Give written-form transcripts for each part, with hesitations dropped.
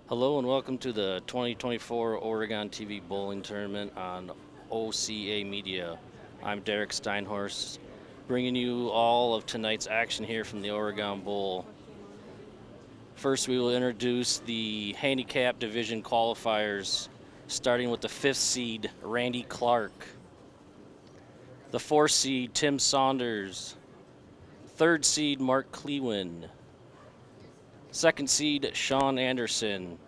Hello and welcome to the 2024 Oregon TV Bowling Tournament on OCA Media. I'm Derek Steinhorst, bringing you all of tonight's action here from the Oregon Bowl. First, we will introduce the Handicap Division qualifiers, starting with the 5th seed, Randy Clark, the 4th seed, Tim Saunders, 3rd seed, Mark Clewin, 2nd seed, Sean Anderson,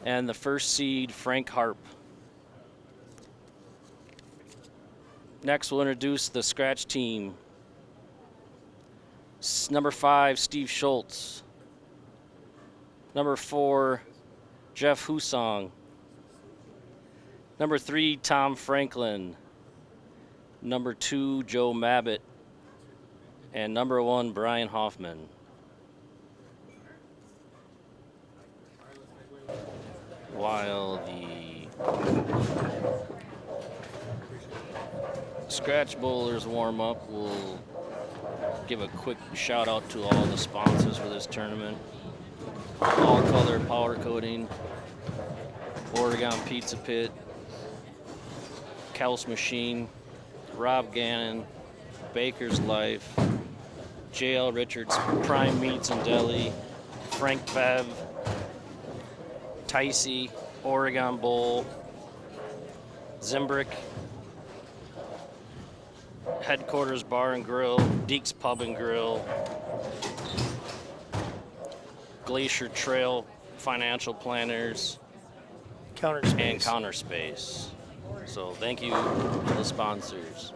and the 1st seed, Frank Harp. Next, we'll introduce the scratch team. Number 5, Steve Schultz. Number 4, Jeff Husong. Number 3, Tom Franklin. Number 2, Joe Mabbitt. And number 1, Brian Hoffman. While the scratch bowlers warm up, we'll give a quick shout out to all the sponsors for this tournament. All Color Power Coating, Oregon Pizza Pit, Kels Machine, Rob Gannon, Baker's Life, J.L. Richards, Prime Meats and Deli, Frank Bev, Ticey, Oregon Bowl, Zimbrick, Headquarters Bar and Grill, Deeks Pub and Grill, Glacier Trail Financial Planners, and Counter Space. So thank you to the sponsors.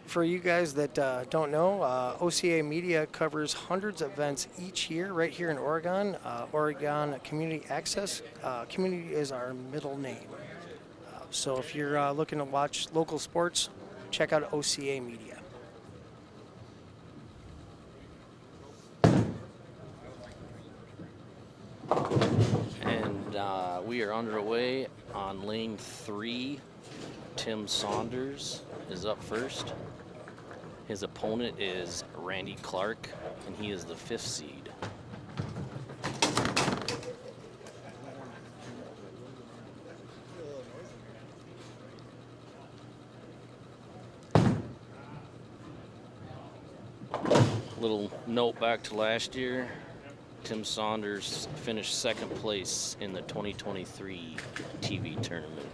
For you guys that don't know, OCA Media covers hundreds of events each year right here in Oregon. Oregon Community Access. Community is our middle name. So if you're looking to watch local sports, check out OCA Media. And we are underway on lane 3. Tim Saunders is up first. His opponent is Randy Clark, and he is the 5th seed. Little note back to last year, Tim Saunders finished 2nd place in the 2023 TV tournament.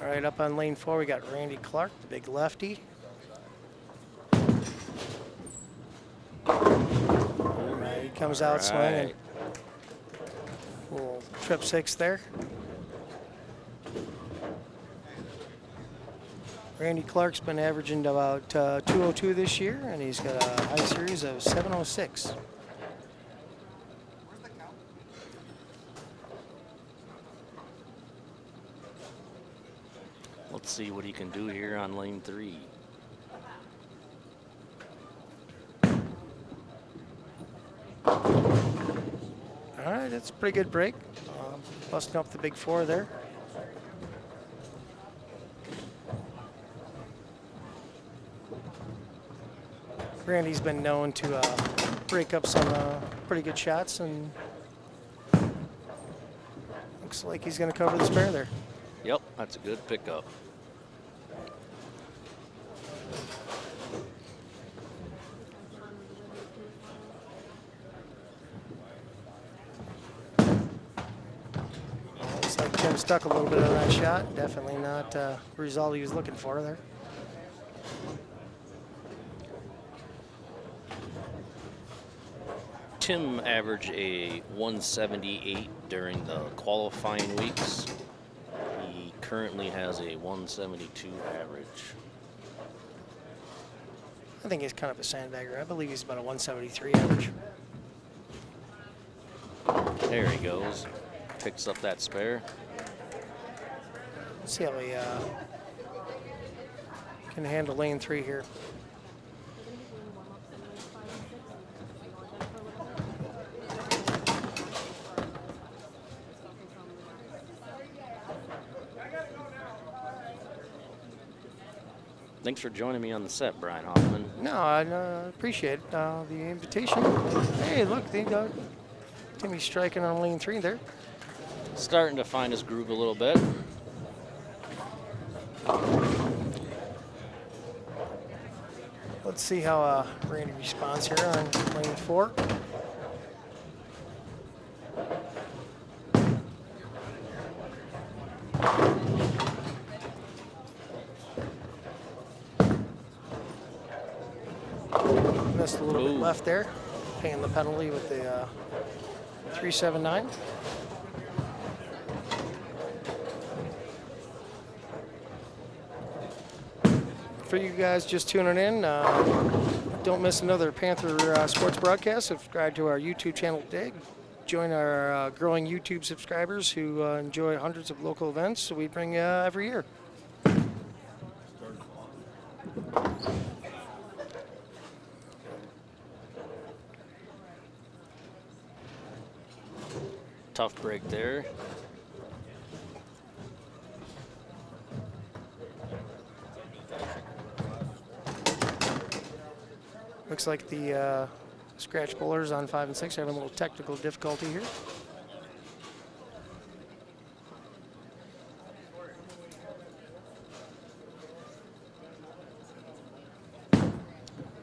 All right, up on lane 4, we got Randy Clark, the big lefty. All right, he comes out swinging. Little trip 6 there. Randy Clark's been averaging about 202 this year, and he's got a high series of 706. Let's see what he can do here on lane 3. All right, that's a pretty good break. Busting up the big four there. Randy's been known to break up some pretty good shots, and looks like he's going to cover the spare there. Yep, that's a good pickup. Looks like Tim stuck a little bit on that shot. Definitely not the result he was looking for there. Tim averaged a 178 during the qualifying weeks. He currently has a 172 average. I think he's kind of a sandbagger. I believe he's about a 173 average. There he goes. Picks up that spare. Let's see how he can handle lane 3 here. Thanks for joining me on the set, Brian Hoffman. No, I appreciate the invitation. Hey, look, Timmy's striking on lane 3 there. Starting to find his groove a little bit. Let's see how Randy responds here on lane 4. Missed a little bit left there, paying the penalty with the 379. For you guys just tuning in, don't miss another Panther sports broadcast. Subscribe to our YouTube channel today. Join our growing YouTube subscribers who enjoy hundreds of local events we bring every year. Tough break there. Looks like the scratch bowlers on 5 and 6 are having a little technical difficulty here.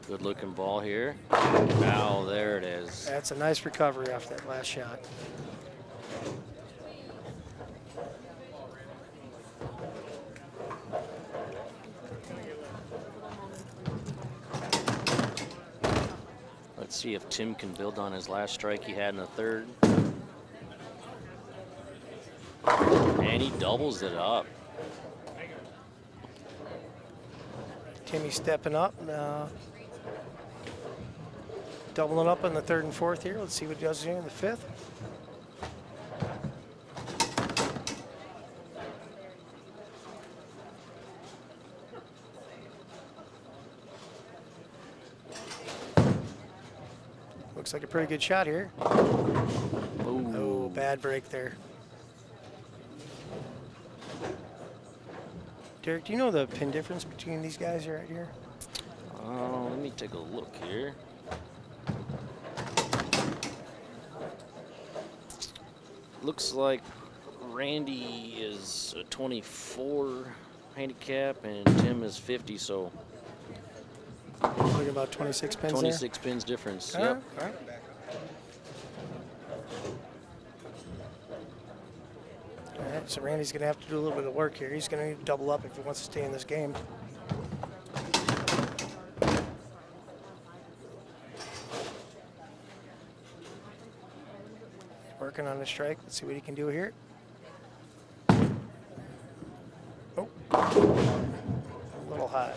Good looking ball here. Now there it is. That's a nice recovery off that last shot. Let's see if Tim can build on his last strike he had in the third. And he doubles it up. Timmy stepping up, doubling up in the 3rd and 4th here. Let's see what he does here in the 5th. Looks like a pretty good shot here. Oh, bad break there. Derek, do you know the pin difference between these guys right here? Let me take a look here. Looks like Randy is a 24 handicap and Tim is 50, so Looking about 26 pins 26 pins difference. there. Yep. All right. All right, so Randy's going to have to do a little bit of work here. He's going to need to double up if he wants to stay in this game. Working on the strike. Let's see what he can do here. Oh, a little high.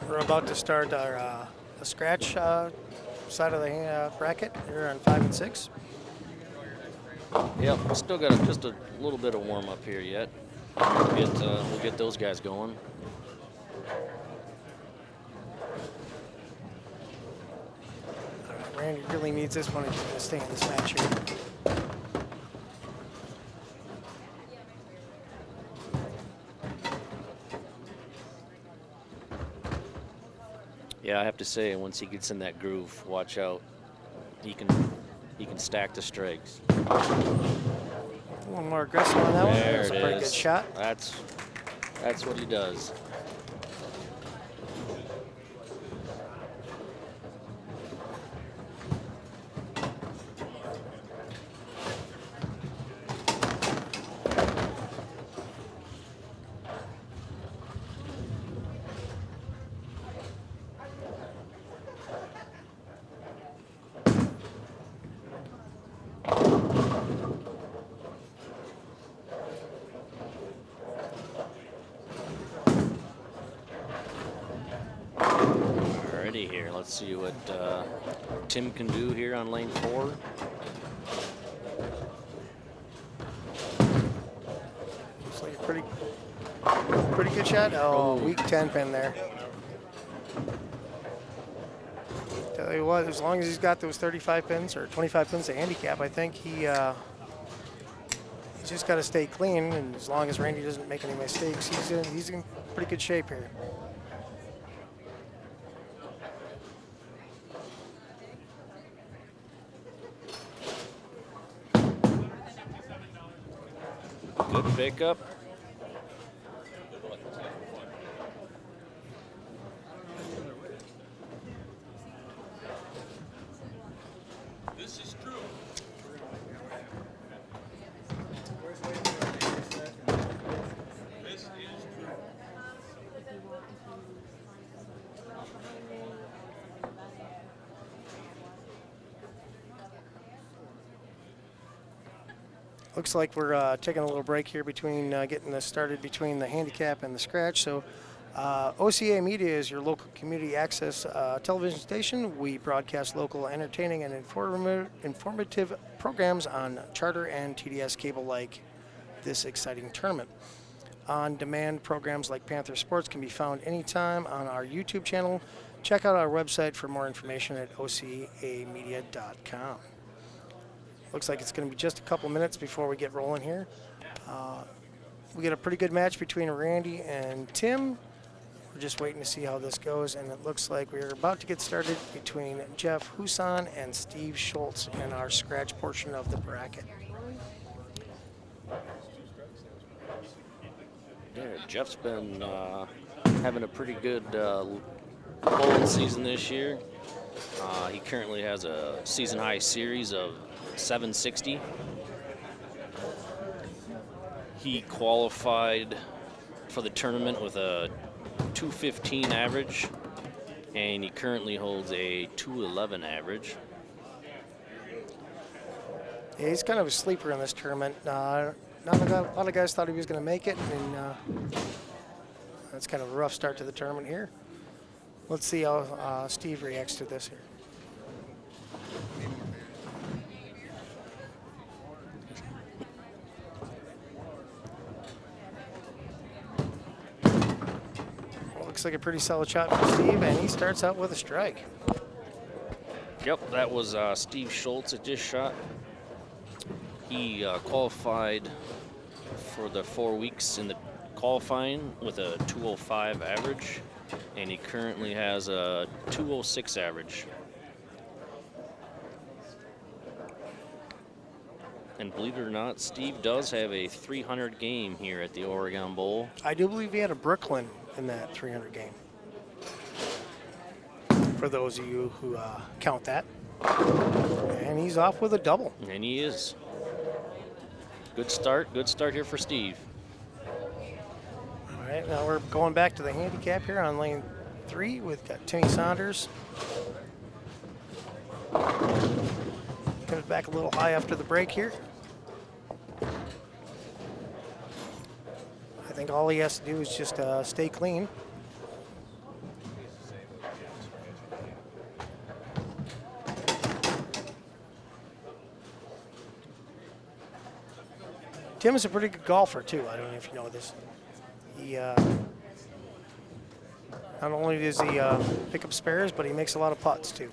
We're about to start our a scratch side of the bracket here on 5 and 6. Yep, still got just a little bit of warm up here yet. We'll get those guys going. Randy really needs this one to stay in this match here. Yeah, I have to say, once he gets in that groove, watch out. He can stack the strikes. A little more aggressive on that one. That's a pretty good shot. That's what he does. Here, let's see what Tim can do here on lane 4. Looks like a pretty good shot. Oh, weak 10 pin there. Tell you what, as long as he's got those 35 pins or 25 pins to handicap, I think he's just got to stay clean. And as long as Randy doesn't make any mistakes, he's in pretty good shape here. Good pickup. This is true. This is true. Looks like we're taking a little break here between getting this started between the handicap and the scratch. So OCA Media is your local community access television station. We broadcast local entertaining and informative programs on charter and TDS cable like this exciting tournament. On-demand programs like Panther Sports can be found anytime on our YouTube channel. Check out our website for more information at ocamedia.com. Looks like it's going to be just a couple minutes before we get rolling here. We get a pretty good match between Randy and Tim. We're just waiting to see how this goes, and it looks like we're about to get started between Jeff Huson and Steve Schultz in our scratch portion of the bracket. Yeah, Jeff's been having a pretty good bowling season this year. He currently has a season high series of 760. He qualified for the tournament with a 215 average, and he currently holds a 211 average. Yeah, he's kind of a sleeper in this tournament. A lot of guys thought he was going to make it, and that's kind of a rough start to the tournament here. Let's see how Steve reacts to this here. Looks like a pretty solid shot for Steve, and he starts out with a strike. Yep, that was Steve Schultz that just shot. He qualified for the 4 weeks in the qualifying with a 205 average, and he currently has a 206 average. And believe it or not, Steve does have a 300 game here at the Oregon Bowl. I do believe he had a Brooklyn in that 300 game. For those of you who count that. And he's off with a double. And he is. Good start here for Steve. All right, now we're going back to the handicap here on lane 3. We've got Timmy Saunders. Comes back a little high after the break here. I think all he has to do is just stay clean. Tim is a pretty good golfer too. I don't know if you know this. He not only does he pick up spares, but he makes a lot of putts too.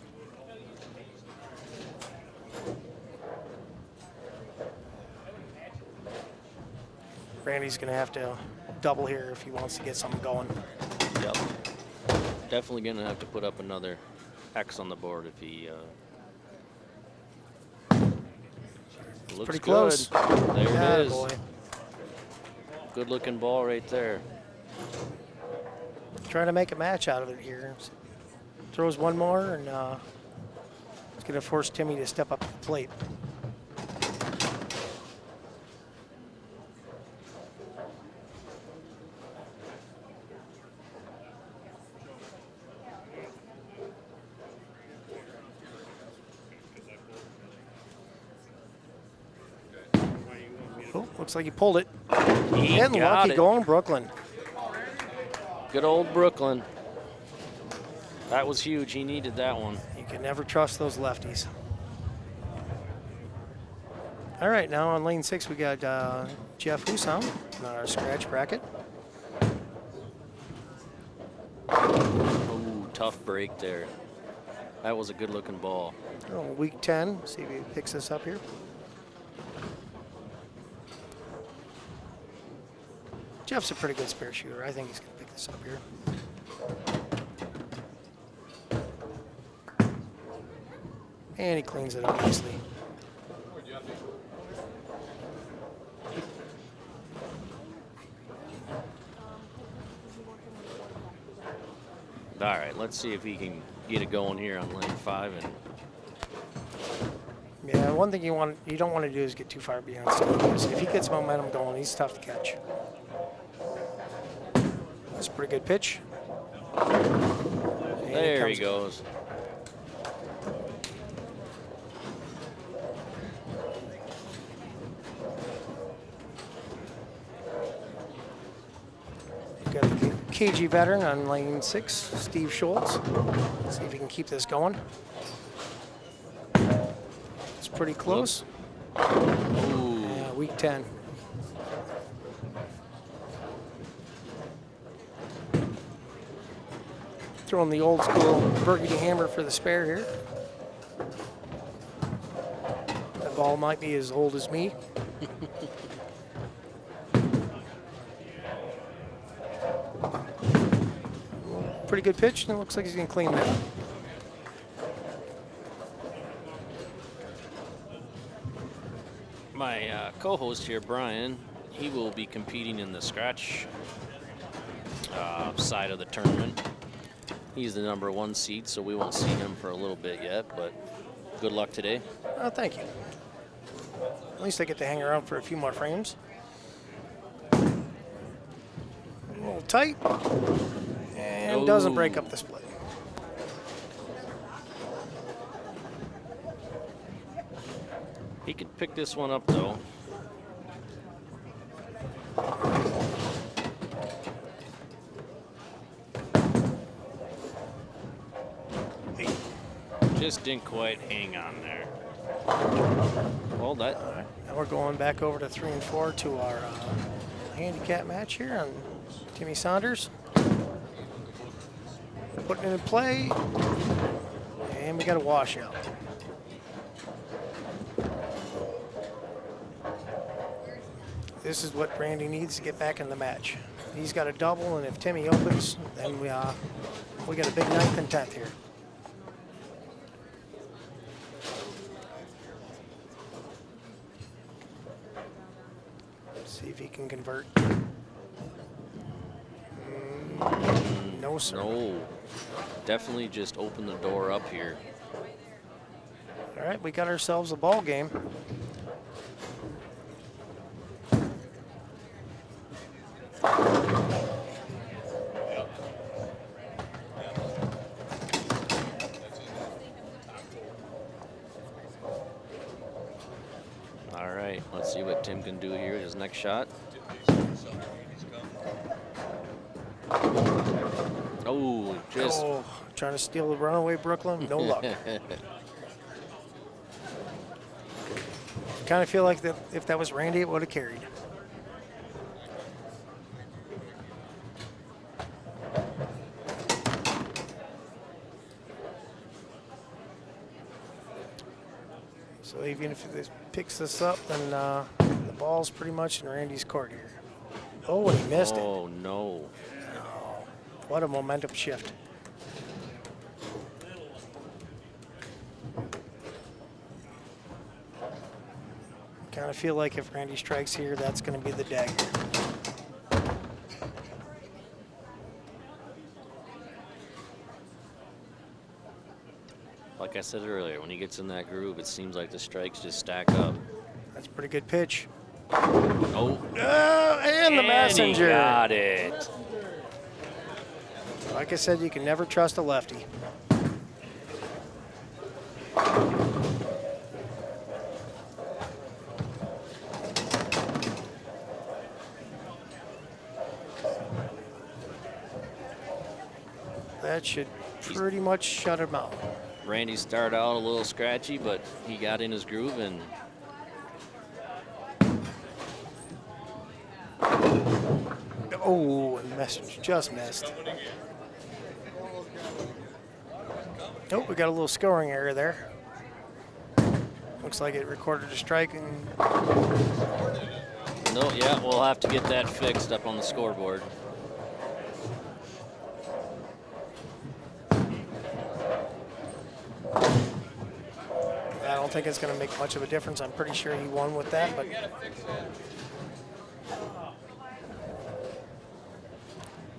Randy's going to have to double here if he wants to get something going. Yep. Definitely going to have to put up another X on the board if he looks Pretty good. close. There Yeah, it is. boy. Good looking ball right there. Trying to make a match out of it here. Throws one more, and it's going to force Timmy to step up to the plate. Oh, looks like he pulled it. He Getting got lucky it. going Brooklyn. Good old Brooklyn. That was huge. He needed that one. You can never trust those lefties. All right, now on lane 6 we got Jeff Husam on our scratch bracket. Ooh, tough break there. That was a good looking ball. Oh, week 10. See if he picks this up here. Jeff's a pretty good spare shooter. I think he's going to pick this up here. And he cleans it up nicely. All right, let's see if he can get it going here on lane 5. And Yeah, one thing you don't want to do is get too far behind Steve, because if he gets momentum going, he's tough to catch. That's a pretty good pitch. And there he comes- goes. We've got the KG veteran on lane 6, Steve Schultz. See if he can keep this going. It's pretty close. Ooh, Yeah, week 10. Throwing the old school burgundy hammer for the spare here. That ball might be as old as me. Pretty good pitch, and it looks like he's going to clean that. my co-host here, Brian, he will be competing in the scratch side of the tournament. He's the #1 seed, so we won't see him for a little bit yet, but good luck today. Oh, thank you. At least I get to hang around for a few more frames. A little tight, and doesn't break up the split. He could pick this one up, though. Just didn't quite hang on there. Well, that. All right, now we're going back over to 3 and 4 to our handicap match here on Timmy Saunders. Putting it in play, and we got a washout. This is what Randy needs to get back in the match. He's got a double, and if Timmy opens, then we got a big 9th and 10th here. See if he can convert. No, sir. No. Definitely just open the door up here. All right, we got ourselves a ball game. All right, let's see what Tim can do here. His next shot. Oh, just Oh, trying to steal the runaway Brooklyn. No luck. Kind of feel like that if that was Randy, it would have carried. So even if it picks this up, then the ball's pretty much in Randy's court here. Oh, and he missed it. Oh, no. What a momentum shift. Kind of feel like if Randy strikes here, that's going to be the dagger. Like I said earlier, when he gets in that groove, it seems like the strikes just stack up. That's a pretty good pitch. Oh, And the messenger. He got it. Like I said, you can never trust a lefty. That should pretty much shut him out. Randy started out a little scratchy, but he got in his groove and Oh, and messenger just missed. Oh, we got a little scoring error there. Looks like it recorded a strike. And no, yeah, we'll have to get that fixed up on the scoreboard. I don't think it's going to make much of a difference. I'm pretty sure he won with that, but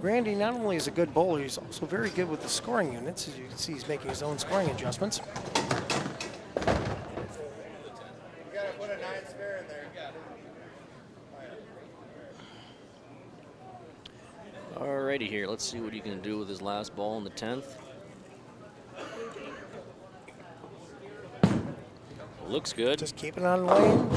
Randy not only is a good bowler, he's also very good with the scoring units. As you can see, he's making his own scoring adjustments. Alrighty here, let's see what he can do with his last ball in the 10th. Looks good. Just keep it on lane.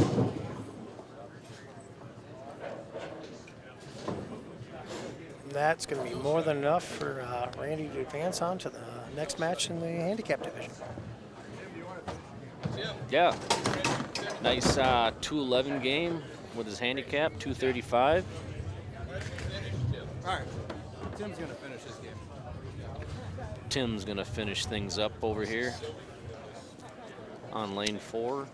That's going to be more than enough for Randy to advance on to the next match in the handicap division. Yeah. Nice 211 game with his handicap, 235. All right. Tim's going to finish this game. Tim's going to finish things up over here on lane 4.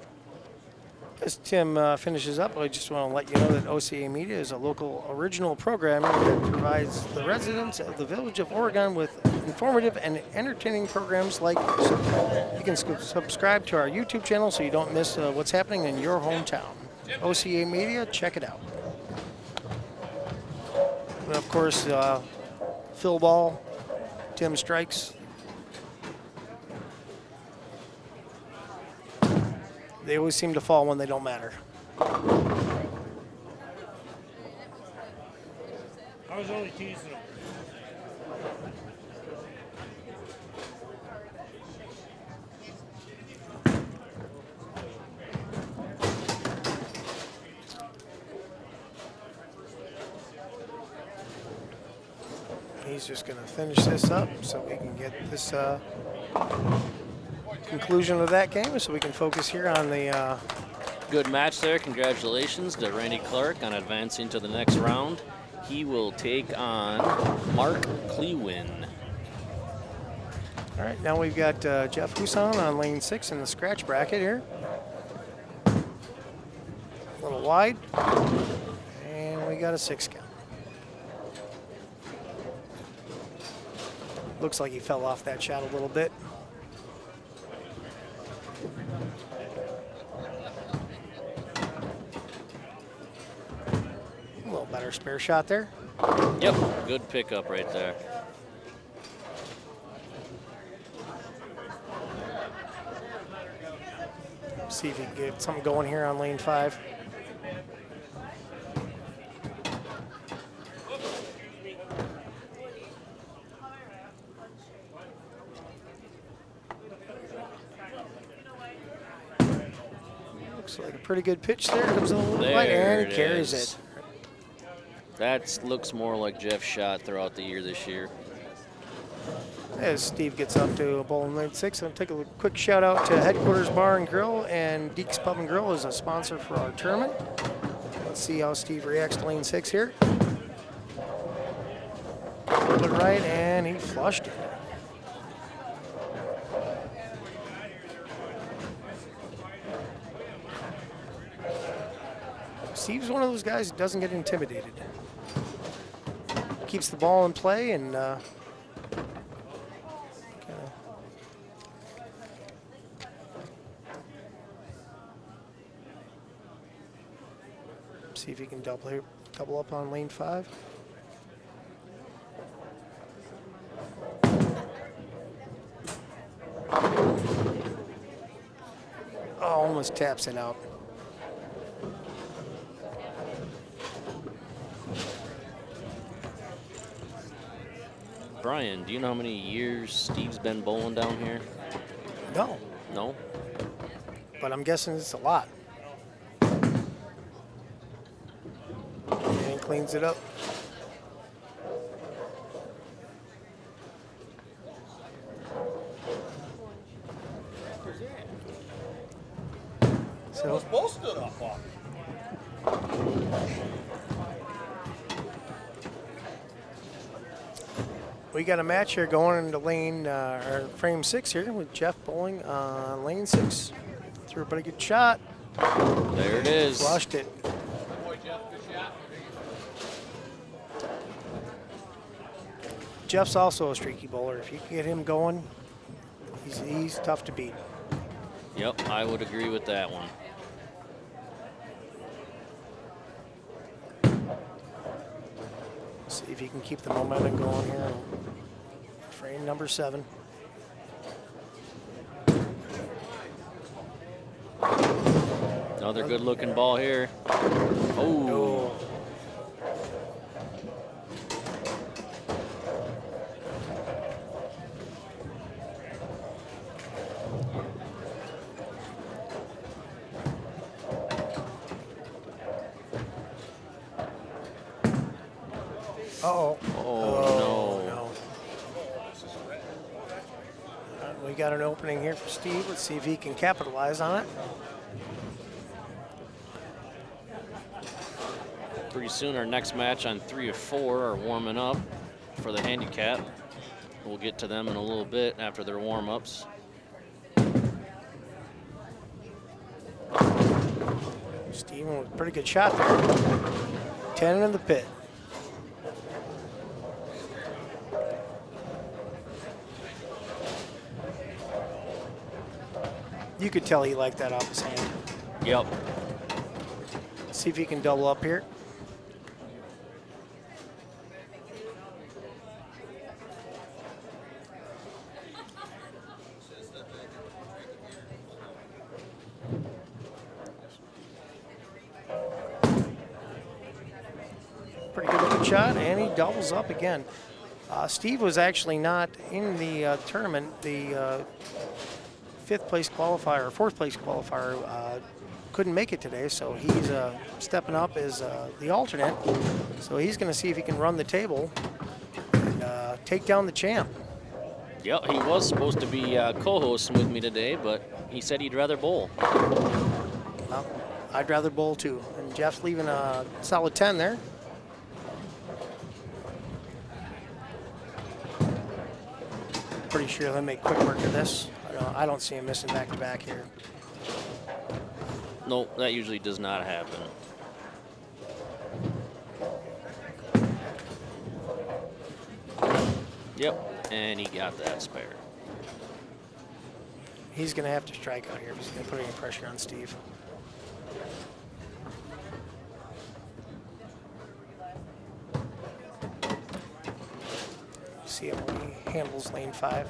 As Tim finishes up, I just want to let you know that OCA Media is a local original programming that provides the residents of the village of Oregon with informative and entertaining programs like this. You can subscribe to our YouTube channel so you don't miss what's happening in your hometown. OCA Media, check it out. And of course, Phil Ball, Tim strikes. They always seem to fall when they don't matter. I was only teasing him. He's just going to finish this up so we can get this conclusion of that game so we can focus here on the Good match there. Congratulations to Randy Clark on advancing to the next round. He will take on Mark Clewin. all right, now we've got Jeff Huson on lane 6 in the scratch bracket here. A little wide, and we got a 6 count. Looks like he fell off that shot a little bit. A little better spare shot there. Yep, good pickup right there. See if he can get something going here on lane 5. Looks like a pretty good pitch there. Comes a little There light and it carries is. it. That looks more like Jeff's shot throughout the year this year. As Steve gets up to bowl in lane 6, I'll take a quick shout out to Headquarters Bar and Grill, and Deeks Pub and Grill is a sponsor for our tournament. Let's see how Steve reacts to lane 6 here. A little bit right, and he flushed it. Steve's one of those guys that doesn't get intimidated. Keeps the ball in play and kinda see if he can double up on lane 5. Oh, almost taps it out. Brian, do you know how many years Steve's been bowling down here? No, No? but I'm guessing it's a lot. And cleans it up. So Those both stood up off. we got a match here going into lane or frame 6 here with Jeff bowling on lane 6. Threw a pretty good shot. There it is. Flushed it. Boy, Jeff, good shot. Jeff's also a streaky bowler. If you can get him going, he's tough to beat. Yep, I would agree with that one. See if you can keep the momentum going here. Frame number 7. Another good looking ball here. Oh, Uh-oh. oh, no. No. We got an opening here for Steve. Let's see if he can capitalize on it. Pretty soon our next match on 3 of 4 are warming up for the handicap. We'll get to them in a little bit after their warm-ups. Steven with a pretty good shot there. 10 in the pit. You could tell he liked that off his hand. Yep. See if he can double up here. Pretty good looking shot, and he doubles up again. Steve was actually not in the tournament. The 5th place qualifier, or 4th place qualifier, couldn't make it today, so he's stepping up as the alternate. So he's going to see if he can run the table and take down the champ. Yep, he was supposed to be co-hosting with me today, but he said he'd rather bowl. Well, I'd rather bowl too. And Jeff's leaving a solid 10 there. Pretty sure he'll make quick work of this. I don't see him missing back-to-back here. No, that usually does not happen. Yep, and he got that spare. He's going to have to strike out here if he's going to put any pressure on Steve. See how he handles lane 5.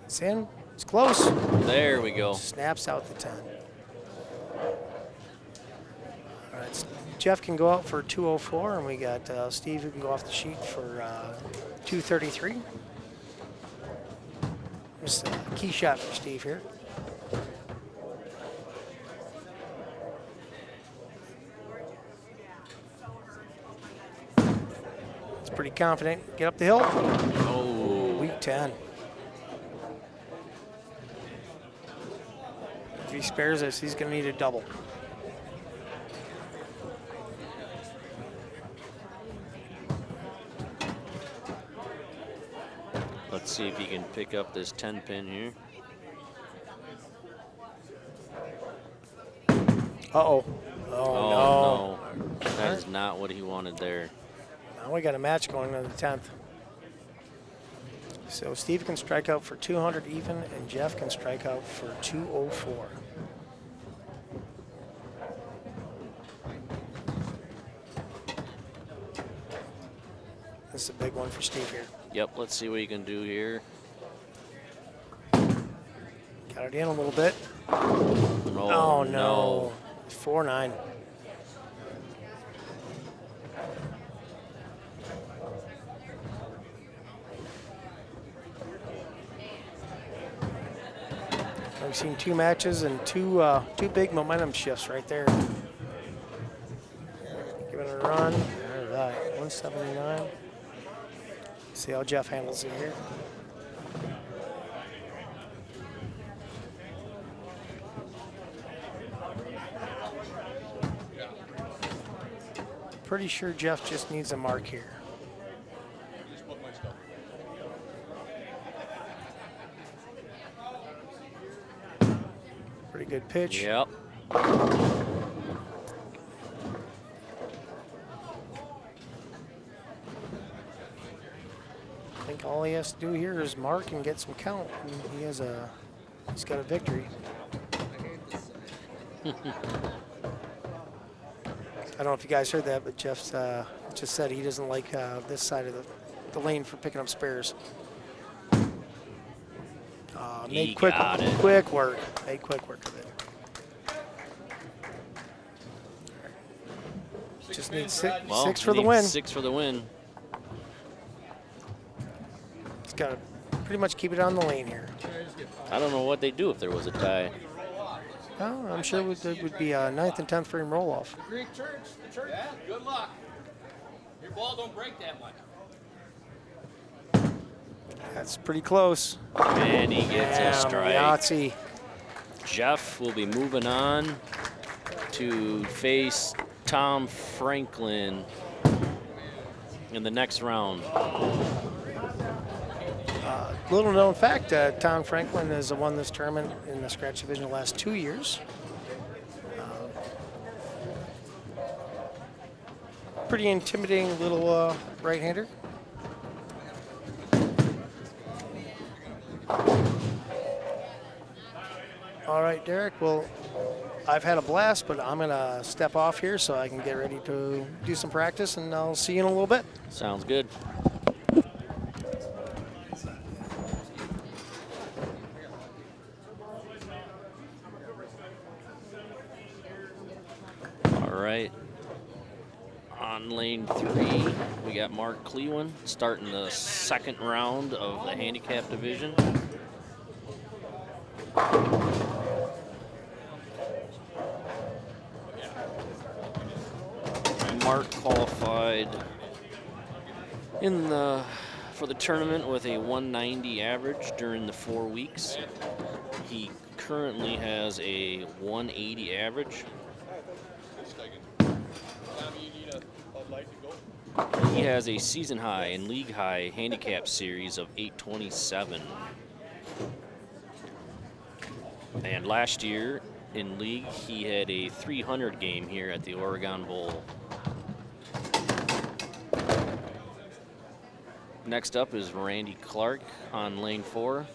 It's in. It's close. There we go. Snaps out the 10. All right, Jeff can go out for 204, and we got Steve who can go off the sheet for 233. Just a key shot for Steve here. It's pretty confident. Get up the hill. Oh, Weak 10. If he spares this, he's going to need a double. let's see if he can pick up this 10 pin here. Uh-oh. Oh, no. That is not what he wanted there. Now we got a match going on the 10th. So Steve can strike out for 200 even, and Jeff can strike out for 204. This is a big one for Steve here. Yep, let's see what he can do here. Got it in a little bit. Oh, no. 4-9. We've seen two matches and two big momentum shifts right there. Give it a run. All right, 179. See how Jeff handles it here. Pretty sure Jeff just needs a mark here. Just put my stuff. Pretty good pitch. Yep. I think all he has to do here is mark and get some count, and he's got a victory. I don't know if you guys heard that, but Jeff just said he doesn't like this side of the lane for picking up spares. Made He quick got it. work. Made quick work of it. Just needs Well, six for the needs win. 6 for the win. He's got to pretty much keep it on the lane here. I don't know what they'd do if there was a tie. Oh, I'm sure it would be a 9th and 10th frame roll off. Greek church, the church. Yeah, good luck. Your ball don't break that much. That's pretty close. And he gets a strike. Yahtzee. Jeff will be moving on to face Tom Franklin in the next round. Little known fact, Tom Franklin has won this tournament in the scratch division the last 2 years. Pretty intimidating little right-hander. All right, Derek, well, I've had a blast, but I'm going to step off here so I can get ready to do some practice, and I'll see you in a little bit. Sounds good. All right. On lane 3, we got Mark Cleveland starting the second round of the handicap division. Mark qualified for the tournament with a 190 average during the 4 weeks. He currently has a 180 average. He has a season high and league high handicap series of 827. And last year in league, he had a 300 game here at the Oregon Bowl. Next up is Randy Clark on lane 4.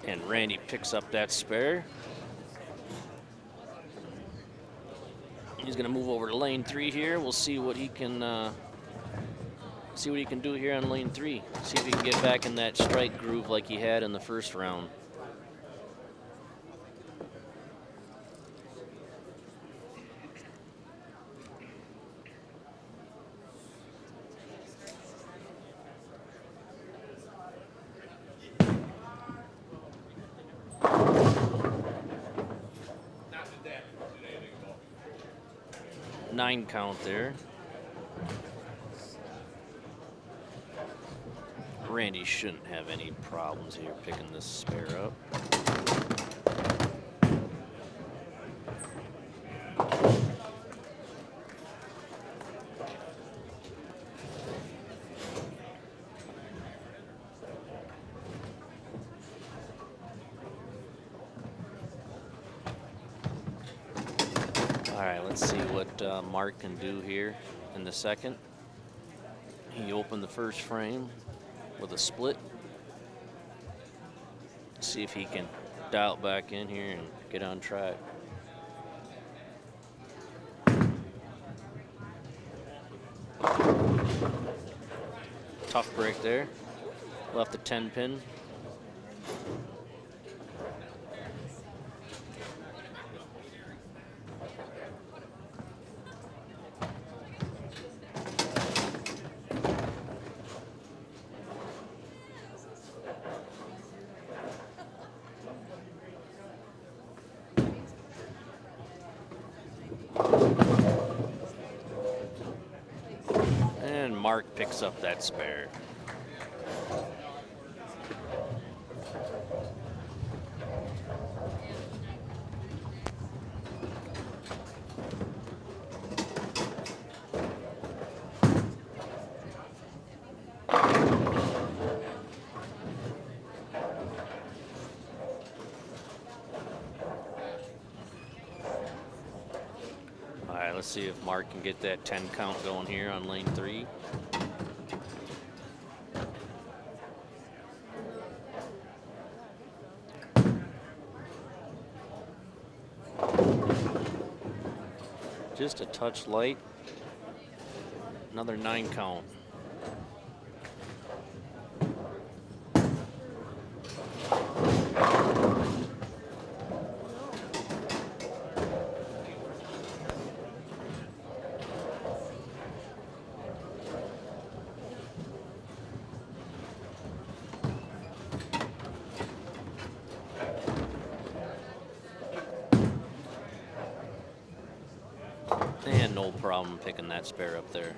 And Randy picks up that spare. He's going to move over to lane 3 here. We'll see what he can do here on lane 3. See if he can get back in that strike groove like he had in the first round. 9 count there. Randy shouldn't have any problems here picking this spare up. All right, let's see what Mark can do here in the second. He opened the first frame with a split. See if he can dial it back in here and get on track. Tough break there. Left the 10 pin. And Mark picks up that spare. All right, let's see if Mark can get that 10 count going here on lane 3. Just a touch light. Another 9 count. And no problem picking that spare up there.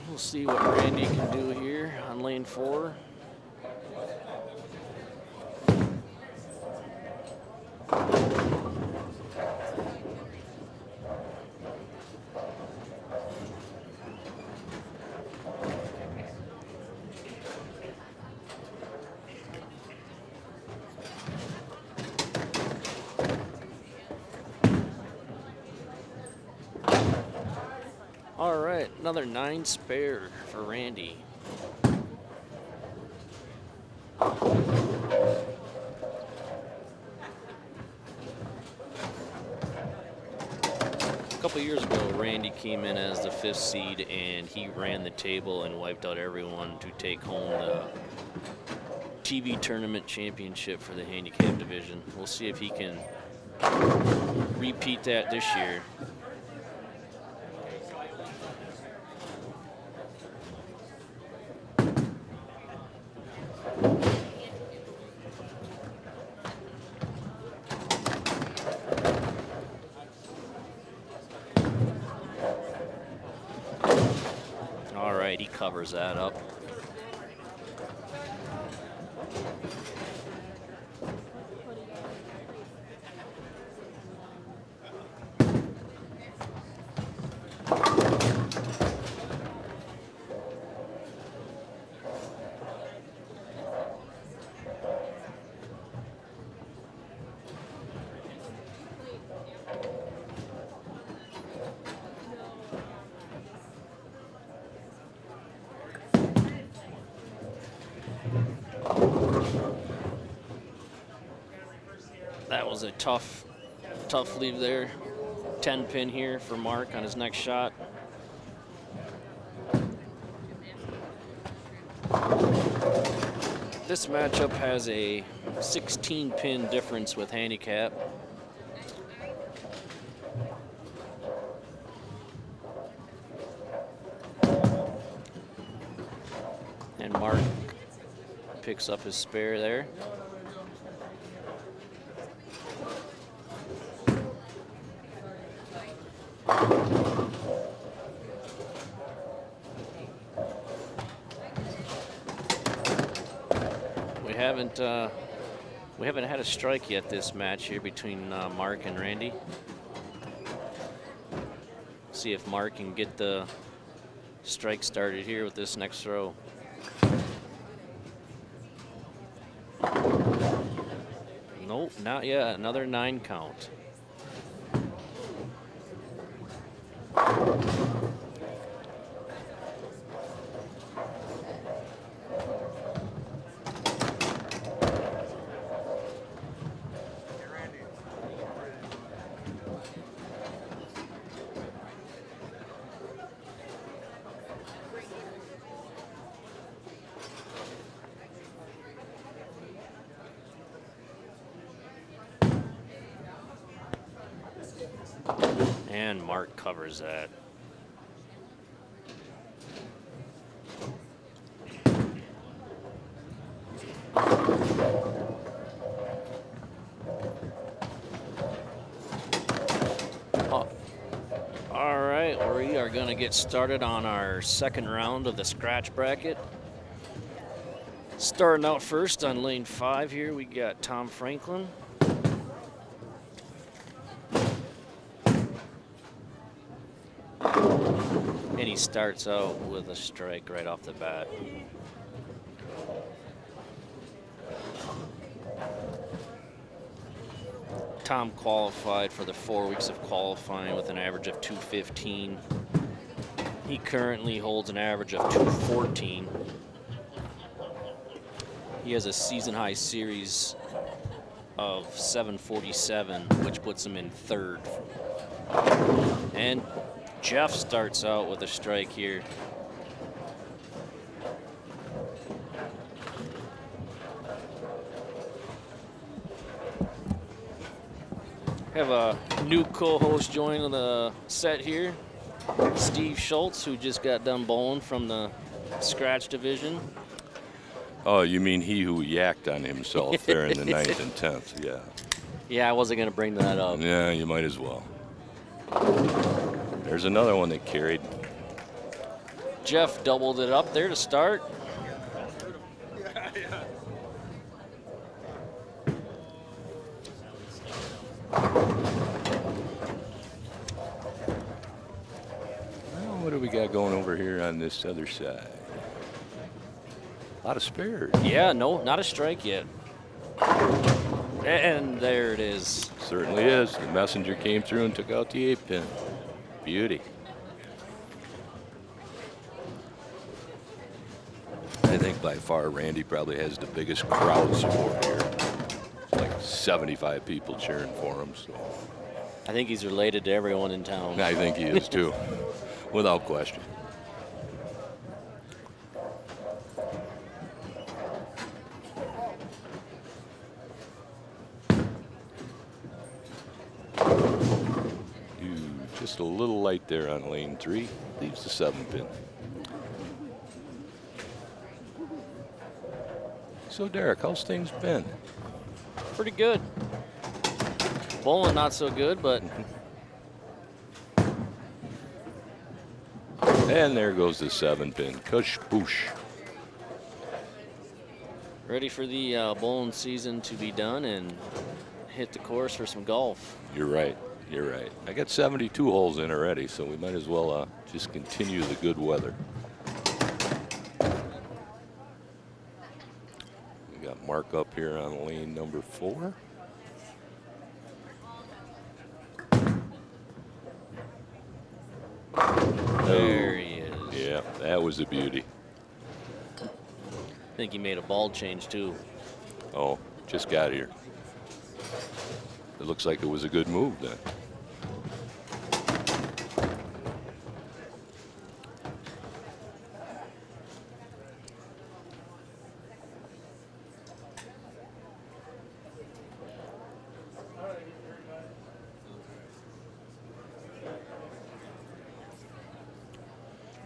We'll see what Randy can do here on lane 4. All right, another 9 spare for Randy. A couple years ago, Randy came in as the 5th seed, and he ran the table and wiped out everyone to take home the TV tournament championship for the handicap division. We'll see if he can repeat that this year. All right, he covers that up. That was a tough leave there. 10 pin here for Mark on his next shot. This matchup has a 16 pin difference with handicap. And Mark picks up his spare there. We haven't had a strike yet this match here between Mark and Randy. See if Mark can get the strike started here with this next throw. Nope, not yet. Another 9 count. And Mark covers that. All right, we are going to get started on our second round of the scratch bracket. Starting out first on lane 5 here, we got Tom Franklin. And he starts out with a strike right off the bat. Tom qualified for the 4 weeks of qualifying with an average of 215. He currently holds an average of 214. He has a season high series of 747, which puts him in 3rd. And Jeff starts out with a strike here. Have a new co-host joining the set here, Steve Schultz, who just got done bowling from the scratch division. Oh, you mean he who yacked on himself there in the 9th and 10th, yeah. Yeah, I wasn't going to bring that up. Yeah, you might as well. There's another one that carried. Jeff doubled it up there to start. Well, what do we got going over here on this other side? A lot of spares. Yeah, no, not a strike yet. And there it is. Certainly is. The messenger came through and took out the 8-pin. Beauty. I think by far Randy probably has the biggest crowd support here. Like 75 people cheering for him. So I think he's related to everyone in town. I think he is too, without question. Just a little light there on lane 3. Leaves the 7-pin. So, Derek, how's things been? Pretty good. Bowling not so good, but And there goes the 7-pin. Kush boosh. ready for the bowling season to be done and hit the course for some golf. You're right. You're right. I got 72 holes in already, so we might as well just continue the good weather. We got Mark up here on lane number 4. There he is. Yeah, that was a beauty. I think he made a ball change too. Oh, just got here. It looks like it was a good move then.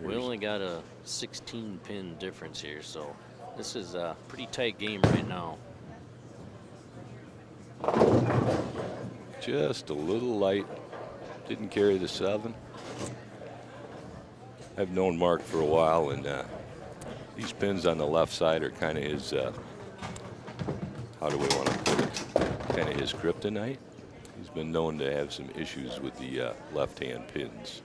Will only got a 16 pin difference here, so this is a pretty tight game right now. Just a little light. Didn't carry the 7. I've known Mark for a while, and these pins on the left side are kind of his, how do we want to put it, kind of his kryptonite. He's been known to have some issues with the left-hand pins.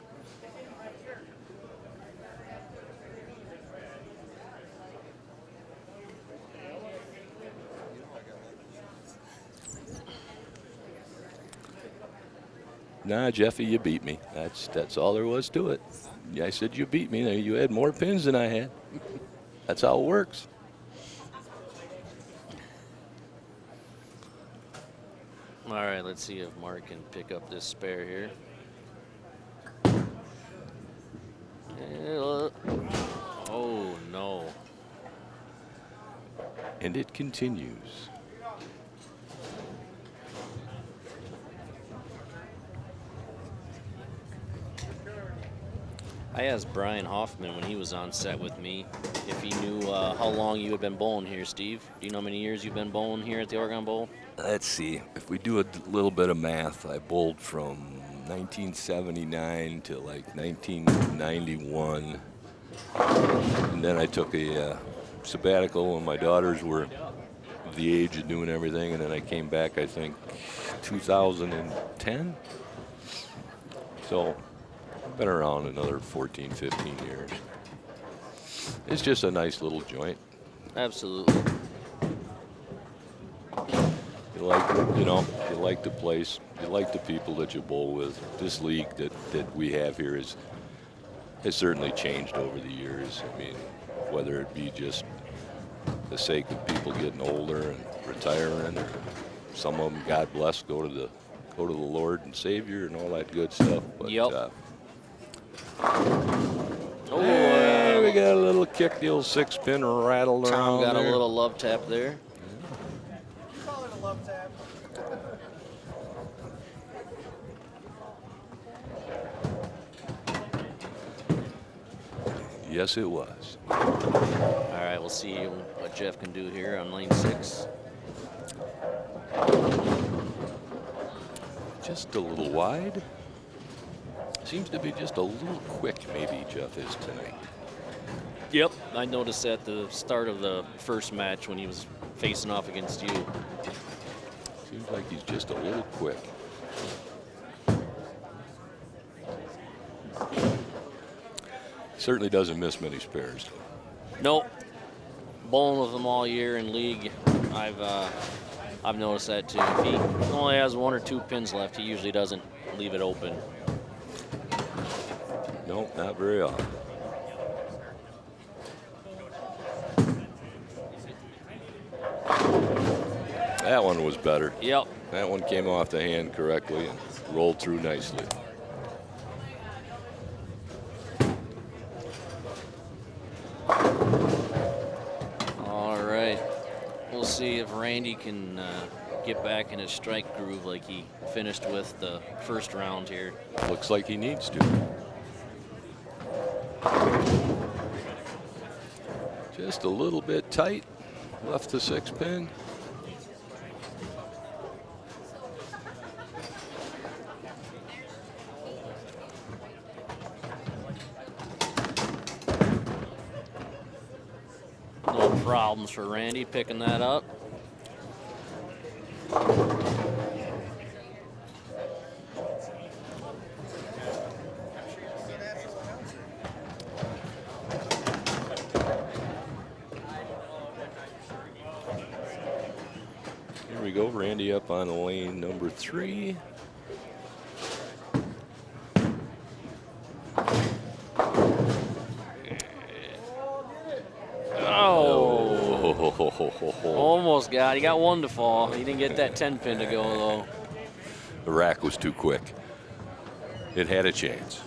Nah, Jeffy, you beat me. That's all there was to it. Yeah, I said you beat me. You had more pins than I had. That's how it works. All right, let's see if Mark can pick up this spare here. Oh, no. And it continues. I asked Brian Hoffman when he was on set with me if he knew how long you had been bowling here, Steve. Do you know how many years you've been bowling here at the Oregon Bowl? Let's see. If we do a little bit of math, I bowled from 1979 to like 1991. And then I took a sabbatical when my daughters were the age of doing everything. And then I came back, I think, 2010. So I've been around another 14, 15 years. It's just a nice little joint. Absolutely. You like the place, you like the people that you bowl with. This league that we have here has certainly changed over the years. I mean, whether it be just the sake of people getting older and retiring, or some of them, God bless, go to the Lord and Savior and all that good stuff. But, Yep. Hey, we got a little kick, the old 6-pin rattled Tom around got there. a little love tap there. You call it a love tap. Yes, it was. All right, we'll see what Jeff can do here on lane 6. Just a little wide. Seems to be just a little quick, maybe, Jeff is tonight. Yep, I noticed at the start of the first match when he was facing off against you. Seems like he's just a little quick. Certainly doesn't miss many spares. Nope. Bowling with him all year in league, I've noticed that too. If he only has 1 or 2 pins left, he usually doesn't leave it open. No, not very often. That one was better. Yep. That one came off the hand correctly and rolled through nicely. All right. We'll see if Randy can get back in his strike groove like he finished with the first round here. Looks like he needs to. Just a little bit tight. Left the 6-pin. No problems for Randy picking that up. Here we go, Randy up on lane number 3. Almost got. He got 1 to fall. He didn't get that 10 pin to go though. The rack was too quick. It had a chance.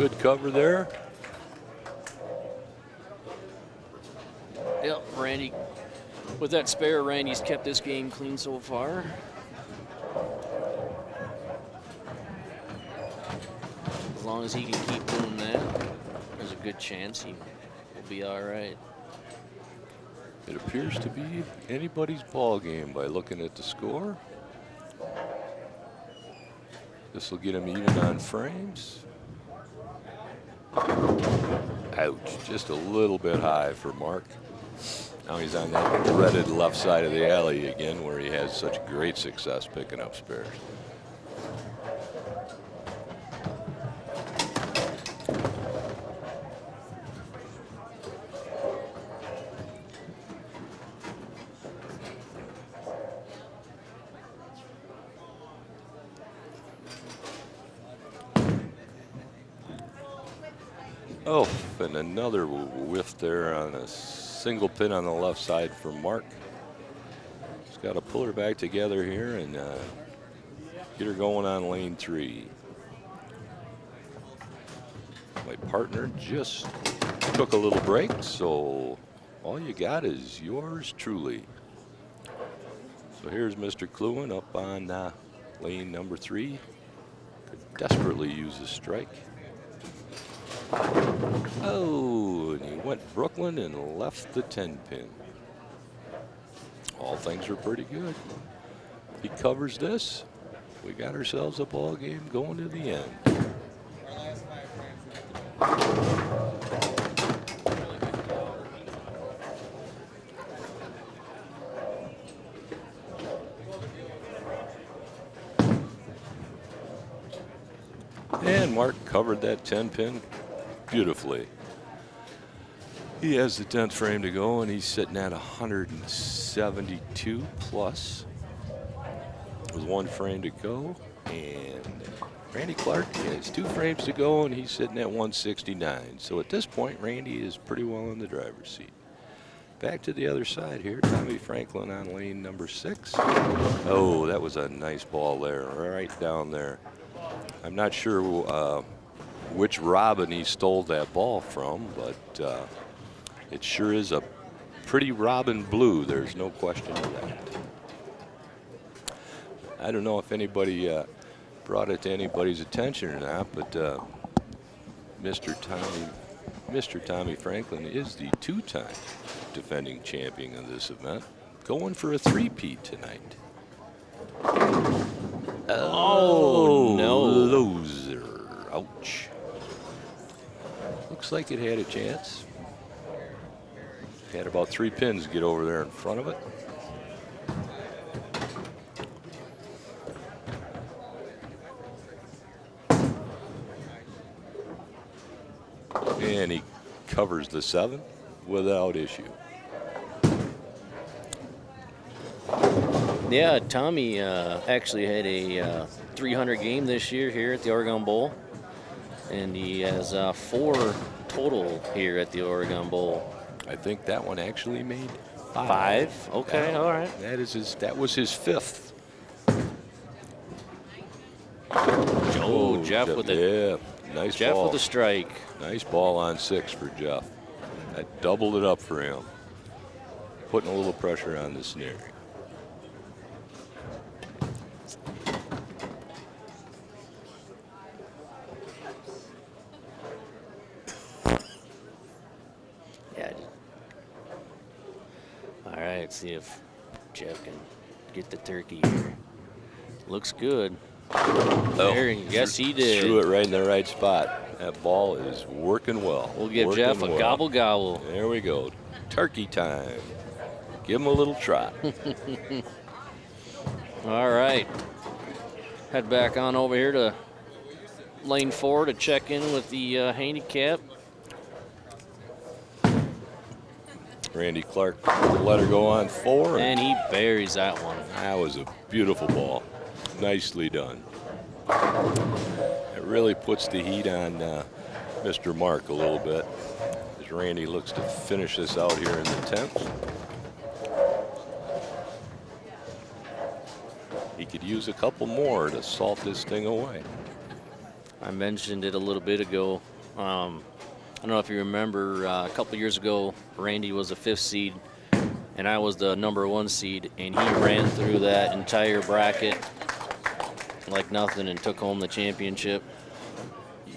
Good cover there. Yep, Randy. With that spare, Randy's kept this game clean so far. As long as he can keep doing that, there's a good chance he will be all right. It appears to be anybody's ball game by looking at the score. This will get him even on frames. Ouch, just a little bit high for Mark. Now he's on that dreaded left side of the alley again where he has such great success picking up spares. Oh, and another whiff there on a single pin on the left side for Mark. He's got to pull her back together here and get her going on lane 3. My partner just took a little break, so all you got is yours truly. So here's Mr. Kluwen up on lane number 3. Could desperately use a strike. Oh, and he went Brooklyn and left the 10 pin. All things are pretty good. He covers this. We got ourselves a ball game going to the end. And Mark covered that 10 pin beautifully. He has the 10th frame to go, and he's sitting at 172 plus with 1 frame to go. And Randy Clark has 2 frames to go, and he's sitting at 169. So at this point, Randy is pretty well in the driver's seat. Back to the other side here, Tommy Franklin on lane number 6. Oh, that was a nice ball there, right down there. I'm not sure which Robin he stole that ball from, but it sure is a pretty Robin blue. There's no question of that. I don't know if anybody brought it to anybody's attention or not, but Mr. Tommy Franklin is the 2-time defending champion of this event, going for a 3-peat tonight. Oh, no. Loser. Ouch. Looks like it had a chance. Had about 3 pins get over there in front of it. And he covers the 7 without issue. Yeah, Tommy actually had a 300 game this year here at the Oregon Bowl. And he has 4 total here at the Oregon Bowl. I think that one actually made 5? Okay, all right. That was his 5th. Oh, Jeff with a nice Jeff ball. with a strike. Nice ball on 6 for Jeff. That doubled it up for him. Putting a little pressure on the snare. Yeah. All right, see if Jeff can get the turkey here. Looks good. There, yes, he did. Threw it right in the right spot. That ball is working well. We'll give Jeff a gobble gobble. There we go. Turkey time. Give him a little trot. All right. Head back on over here to lane 4 to check in with the handicap. Randy Clark let her go on 4. And he buries that one. That was a beautiful ball. Nicely done. It really puts the heat on Mr. Mark a little bit as Randy looks to finish this out here in the 10th. He could use a couple more to salt this thing away. I mentioned it a little bit ago. I don't know if you remember a couple years ago, Randy was the 5th seed, and I was the number 1 seed, and he ran through that entire bracket like nothing and took home the championship.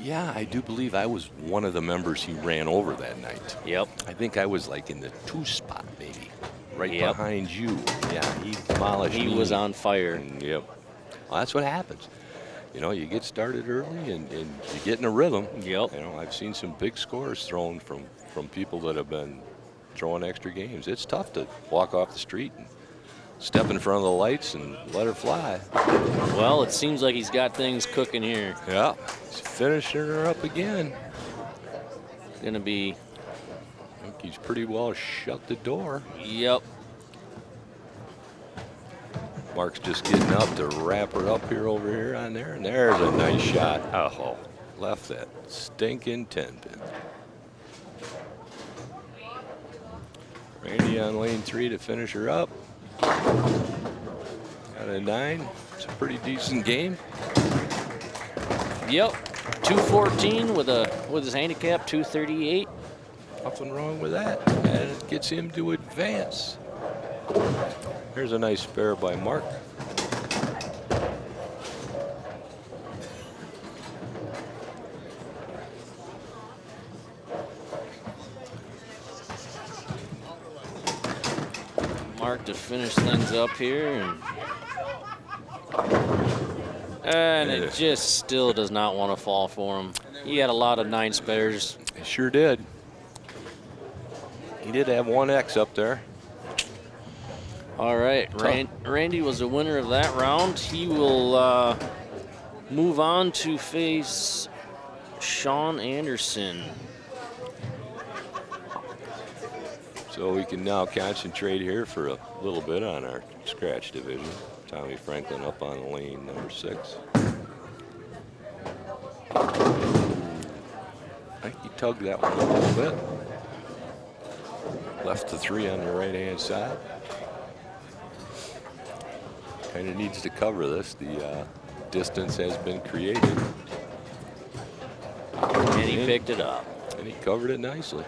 Yeah, I do believe I was one of the members he ran over that night. Yep. I think I was like in the 2 spot, maybe, right Yep. behind you. Yeah, he demolished me. He was on fire. And, yep. Well, that's what happens. You know, you get started early and you get in a rhythm. Yep. You know, I've seen some big scores thrown from people that have been throwing extra games. It's tough to walk off the street and step in front of the lights and let her fly. Well, it seems like he's got things cooking here. Yeah, he's finishing her up again. Gonna be, I think he's pretty well shut the door. yep. Mark's just getting up to wrap her up here over here on there, and there's a nice shot. Oh, left that stinking 10-pin. Randy on lane 3 to finish her up. Got a 9. It's a pretty decent game. Yep. 214 with his handicap, 238. Nothing wrong with that. And it gets him to advance. Here's a nice spare by Mark. Mark to finish things up here. And it just still does not want to fall for him. He had a lot of 9 spares. He sure did. He did have 1 X up there. All right, Randy was the winner of that round. He will move on to face Sean Anderson. So we can now concentrate here for a little bit on our scratch division. Tommy Franklin up on lane number 6. I think he tugged that one a little bit. Left the 3 on the right-hand side. Kind of needs to cover this. The distance has been created. And he picked it up. And he covered it nicely.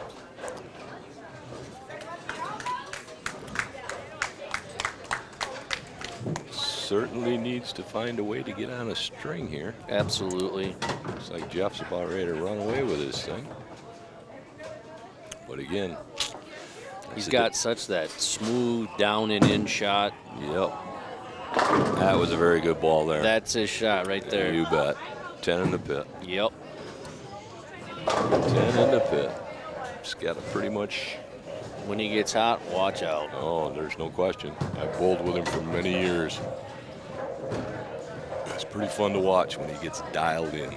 Certainly needs to find a way to get on a string here. Absolutely. Looks like Jeff's about ready to run away with this thing. But again, He's got such that smooth down and in shot. Yep. That was a very good ball there. That's his shot right there. You bet. 10 in the pit. Yep. 10 in the pit. Just got to pretty much. When he gets hot, watch out. Oh, there's no question. I've bowled with him for many years. It's pretty fun to watch when he gets dialed in.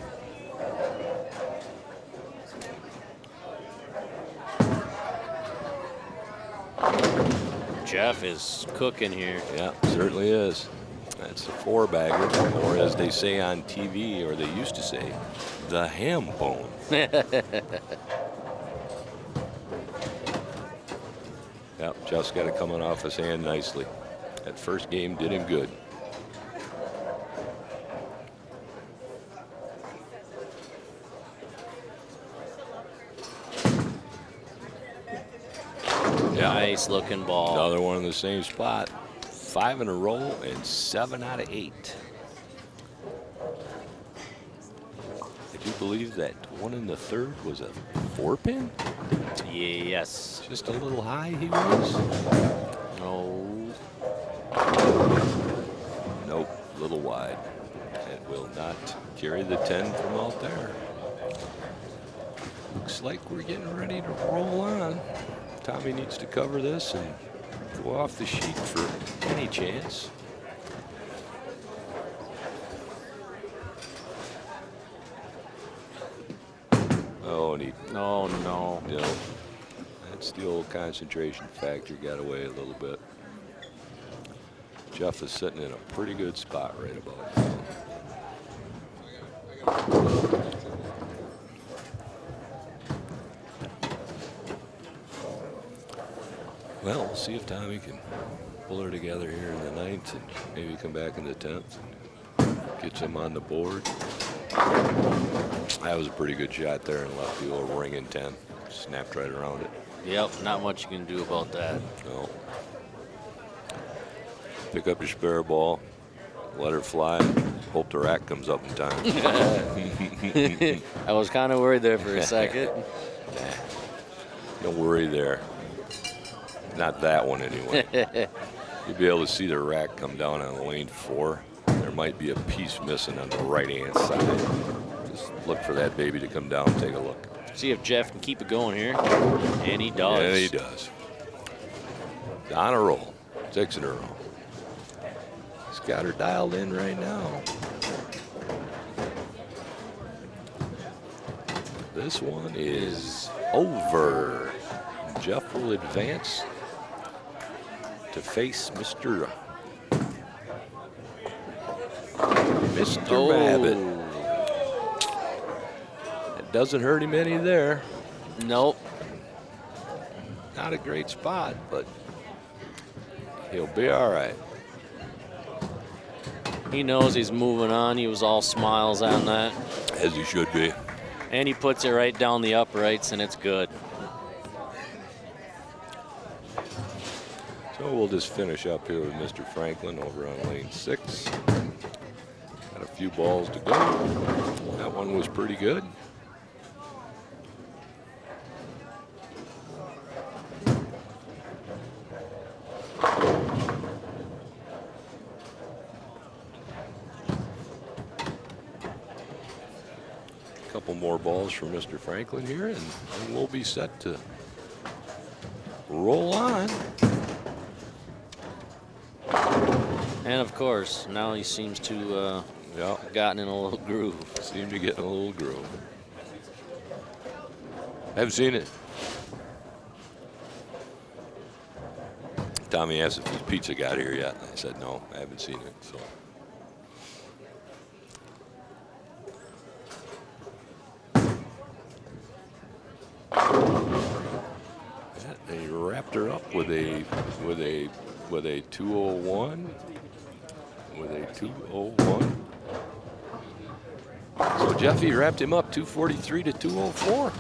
Jeff is cooking here. Yeah, certainly is. That's the 4-bagger, or as they say on TV, or they used to say, the ham bone. Yep, Jeff's got it coming off his hand nicely. That first game did him good. Yeah. Nice looking ball. Another one in the same spot. 5 in a row and 7 out of 8. I do believe that one in the third was a 4-pin. Yes. Just a little high he was. No. Nope, a little wide. It will not carry the 10 from out there. Looks like we're getting ready to roll on. Tommy needs to cover this and go off the sheet for any chance. Oh, and he, Oh, no. you know, that's the old concentration factor got away a little bit. Jeff is sitting in a pretty good spot right about now. Well, we'll see if Tommy can pull her together here in the 9th and maybe come back in the 10th and get some on the board. That was a pretty good shot there and left the old ring in 10. Snapped right around it. Yep, not much you can do about that. No. Pick up your spare ball, let her fly, hope the rack comes up in time. I was kind of worried there for a second. Don't worry there. Not that one anyway. You'll be able to see the rack come down on lane 4. There might be a piece missing on the right-hand side. Just look for that baby to come down and take a look. See if Jeff can keep it going here. And he does. Yeah, he does. On a roll. 6 in a row. He's got her dialed in right now. This one is over. Jeff will advance to face Mr. Rabbit. It doesn't hurt him any there. Nope. Not a great spot, but he'll be all right. He knows he's moving on. He was all smiles on that. As he should be. And he puts it right down the uprights, and it's good. So we'll just finish up here with Mr. Franklin over on lane 6. Got a few balls to go. That one was pretty good. Couple more balls for Mr. Franklin here, and we'll be set to roll on. And of course, now he seems to gotten in a little groove. Seem to get in a little groove. Haven't seen it. Tommy asked if his pizza got here yet. I said no, I haven't seen it. So. Yeah, they wrapped her up with a 201. With a 201. So Jeffy wrapped him up 243 to 204.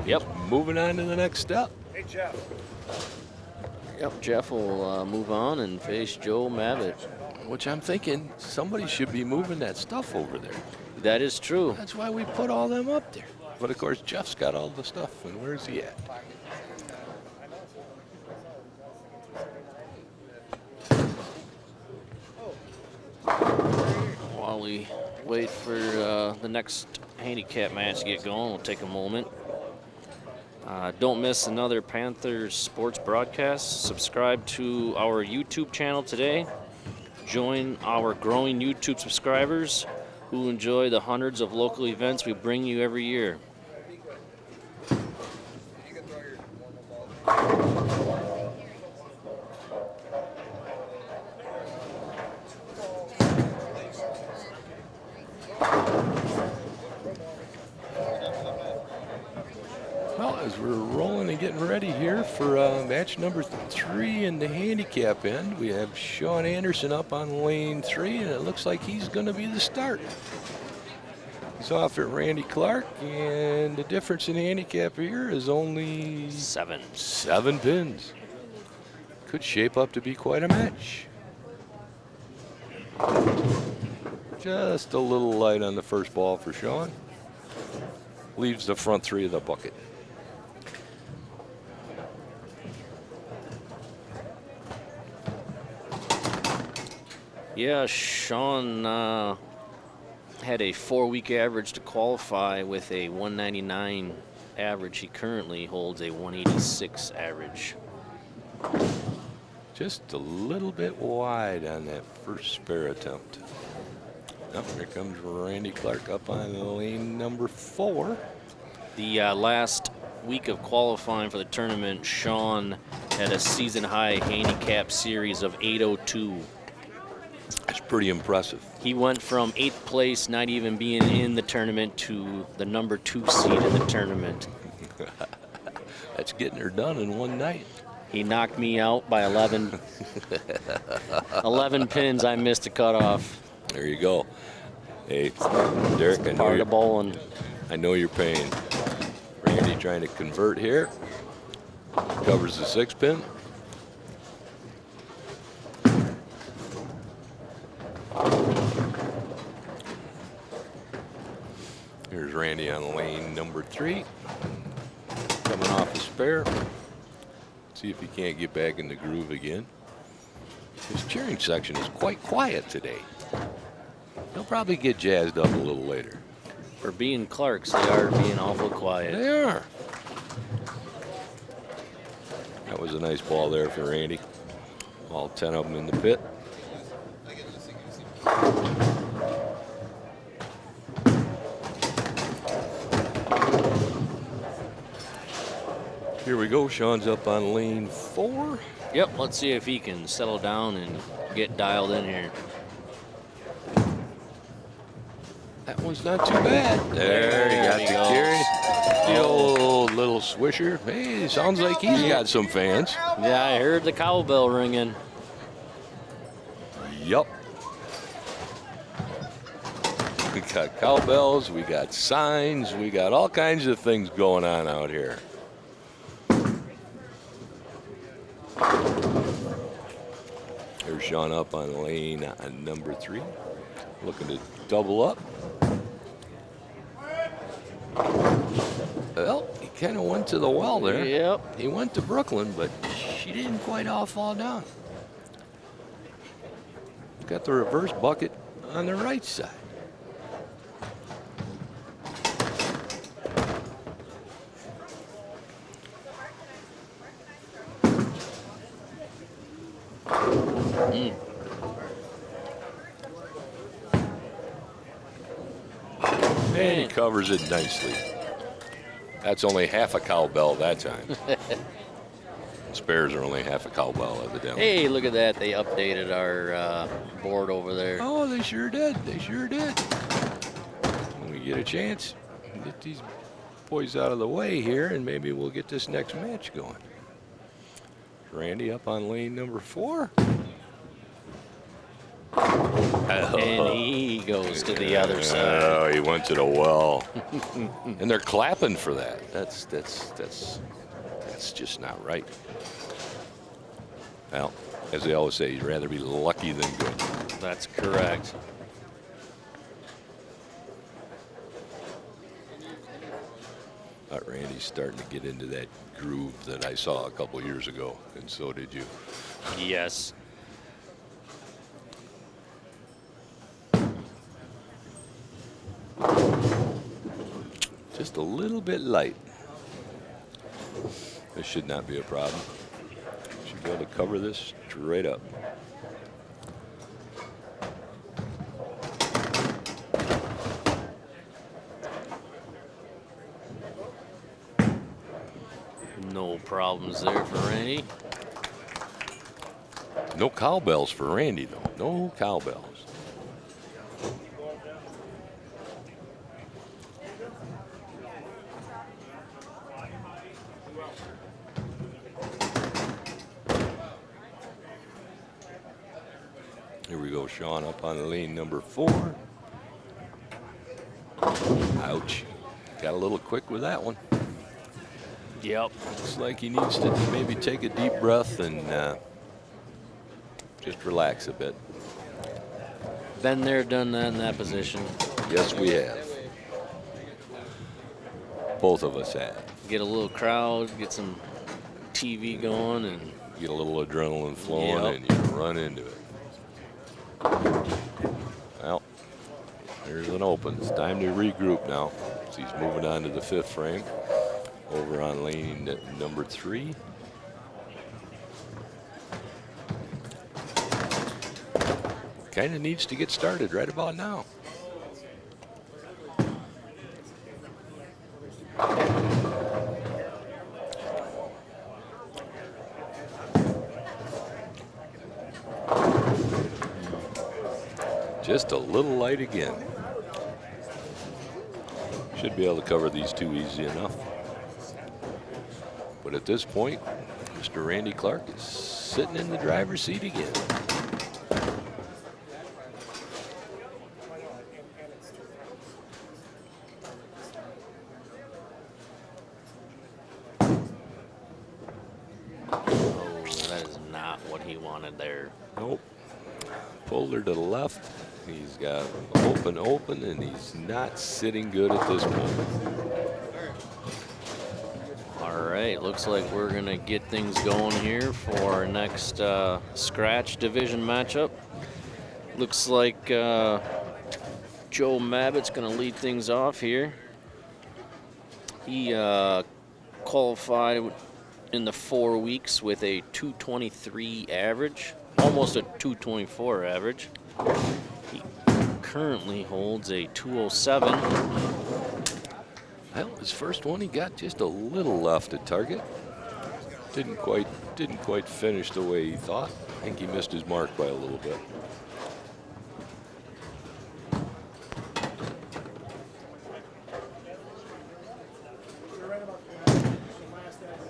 Yep. Moving on to the next step. Hey, Jeff. Yep, Jeff will move on and face Joe Mavitt. Which I'm thinking somebody should be moving that stuff over there. That is true. That's why we put all them up there. But of course, Jeff's got all the stuff, and where's he at? While we wait for the next handicap match to get going, we'll take a moment. Don't miss another Panthers sports broadcast. Subscribe to our YouTube channel today. Join our growing YouTube subscribers who enjoy the hundreds of local events we bring you every year. Well, as we're rolling and getting ready here for match number 3 in the handicap end, we have Sean Anderson up on lane 3, and it looks like he's going to be the start. He's off at Randy Clark, and the difference in handicap here is only 7 pins. Could shape up to be quite a match. Just a little light on the first ball for Sean. Leaves the front 3 of the bucket. Yeah, Sean had a 4-week average to qualify with a 199 average. He currently holds a 186 average. Just a little bit wide on that first spare attempt. Oh, here comes Randy Clark up on lane number 4. The last week of qualifying for the tournament, Sean had a season-high handicap series of 802. That's pretty impressive. He went from 8th place, not even being in the tournament, to the number 2 seed in the tournament. That's getting her done in one night. He knocked me out by 11, 11 pins. I missed a cutoff. There you go. Hey, Derek, Part of bowling. I know your pain. Randy trying to convert here. Covers the 6-pin. Here's Randy on lane number 3. Coming off a spare. See if he can't get back in the groove again. His cheering section is quite quiet today. They'll probably get jazzed up a little later. For being Clarks, they are being awful quiet. They are. That was a nice ball there for Randy. All 10 of them in the pit. Here we go. Sean's up on lane 4. Yep, let's see if he can settle down and get dialed in here. That one's not too bad. There, he got he the goes. carry. The old little swisher. Hey, sounds like he's got some fans. Yeah, I heard the cowbell ringing. Yup. We got cowbells, we got signs, we got all kinds of things going on out here. There's Sean up on lane number 3. Looking to double up. Well, he kind of went to the well there. Yep. He went to Brooklyn, but she didn't quite all fall down. Got the reverse bucket on the right side. And he covers it nicely. That's only half a cowbell that time. Spares are only half a cowbell, evidently. Hey, look at that. They updated our board over there. Oh, they sure did. They sure did. When we get a chance, get these boys out of the way here, and maybe we'll get this next match going. Randy up on lane number 4. And he goes to the other side. Oh, he went to the well. And they're clapping for that. That's just not right. Well, as they always say, you'd rather be lucky than good. That's correct. Randy's starting to get into that groove that I saw a couple years ago, and so did you. Yes. Just a little bit light. This should not be a problem. Should be able to cover this straight up. No problems there for Randy. No cowbells for Randy, though. No cowbells. Here we go, Sean up on lane number 4. Ouch. Got a little quick with that one. Yep. Looks like he needs to maybe take a deep breath and just relax a bit. Been there, done that in that position. Yes, we have. Both of us have. Get a little crowd, get some TV going, and Get a little adrenaline flowing, Yep. and you run into it. Well, there's an open. It's time to regroup now. So he's moving on to the 5th frame. Over on lane number 3. Kind of needs to get started right about now. Just a little light again. Should be able to cover these 2 easy enough. But at this point, Mr. Randy Clark is sitting in the driver's seat again. he wanted there. Nope. Pulled her to the left. He's got open, and he's not sitting good at this moment. All right, looks like we're going to get things going here for our next scratch division matchup. Looks like Joe Mabbitt's going to lead things off here. He qualified in the 4 weeks with a 223 average, almost a 224 average. He currently holds a 207. Well, his first one, he got just a little left at target. Didn't quite finish the way he thought. I think he missed his mark by a little bit.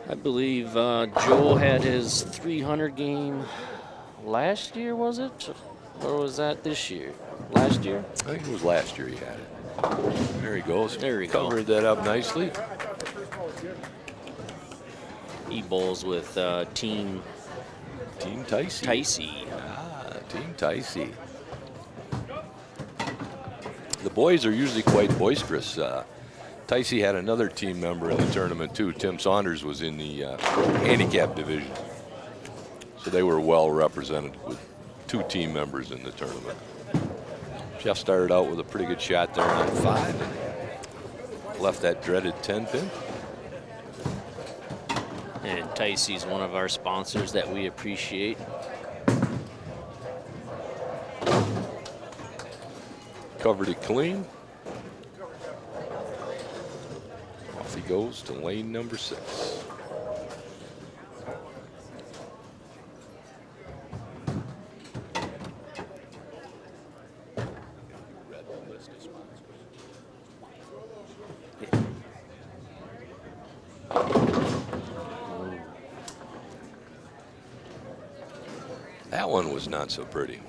I believe Joe had his 300 game last year, was it? Or was that this year? Last year? I think it was last year he had it. There he goes. There we go. Covered that up nicely. He bowls with Team Ticey. Ticey. Team Ticey. The boys are usually quite boisterous. Ticey had another team member in the tournament too. Tim Saunders was in the handicap division. So they were well represented with 2 team members in the tournament. Jeff started out with a pretty good shot there on 5 and left that dreaded 10 pin. And Ticey's one of our sponsors that we appreciate. Covered it clean. Off he goes to lane number 6. That one was not so pretty.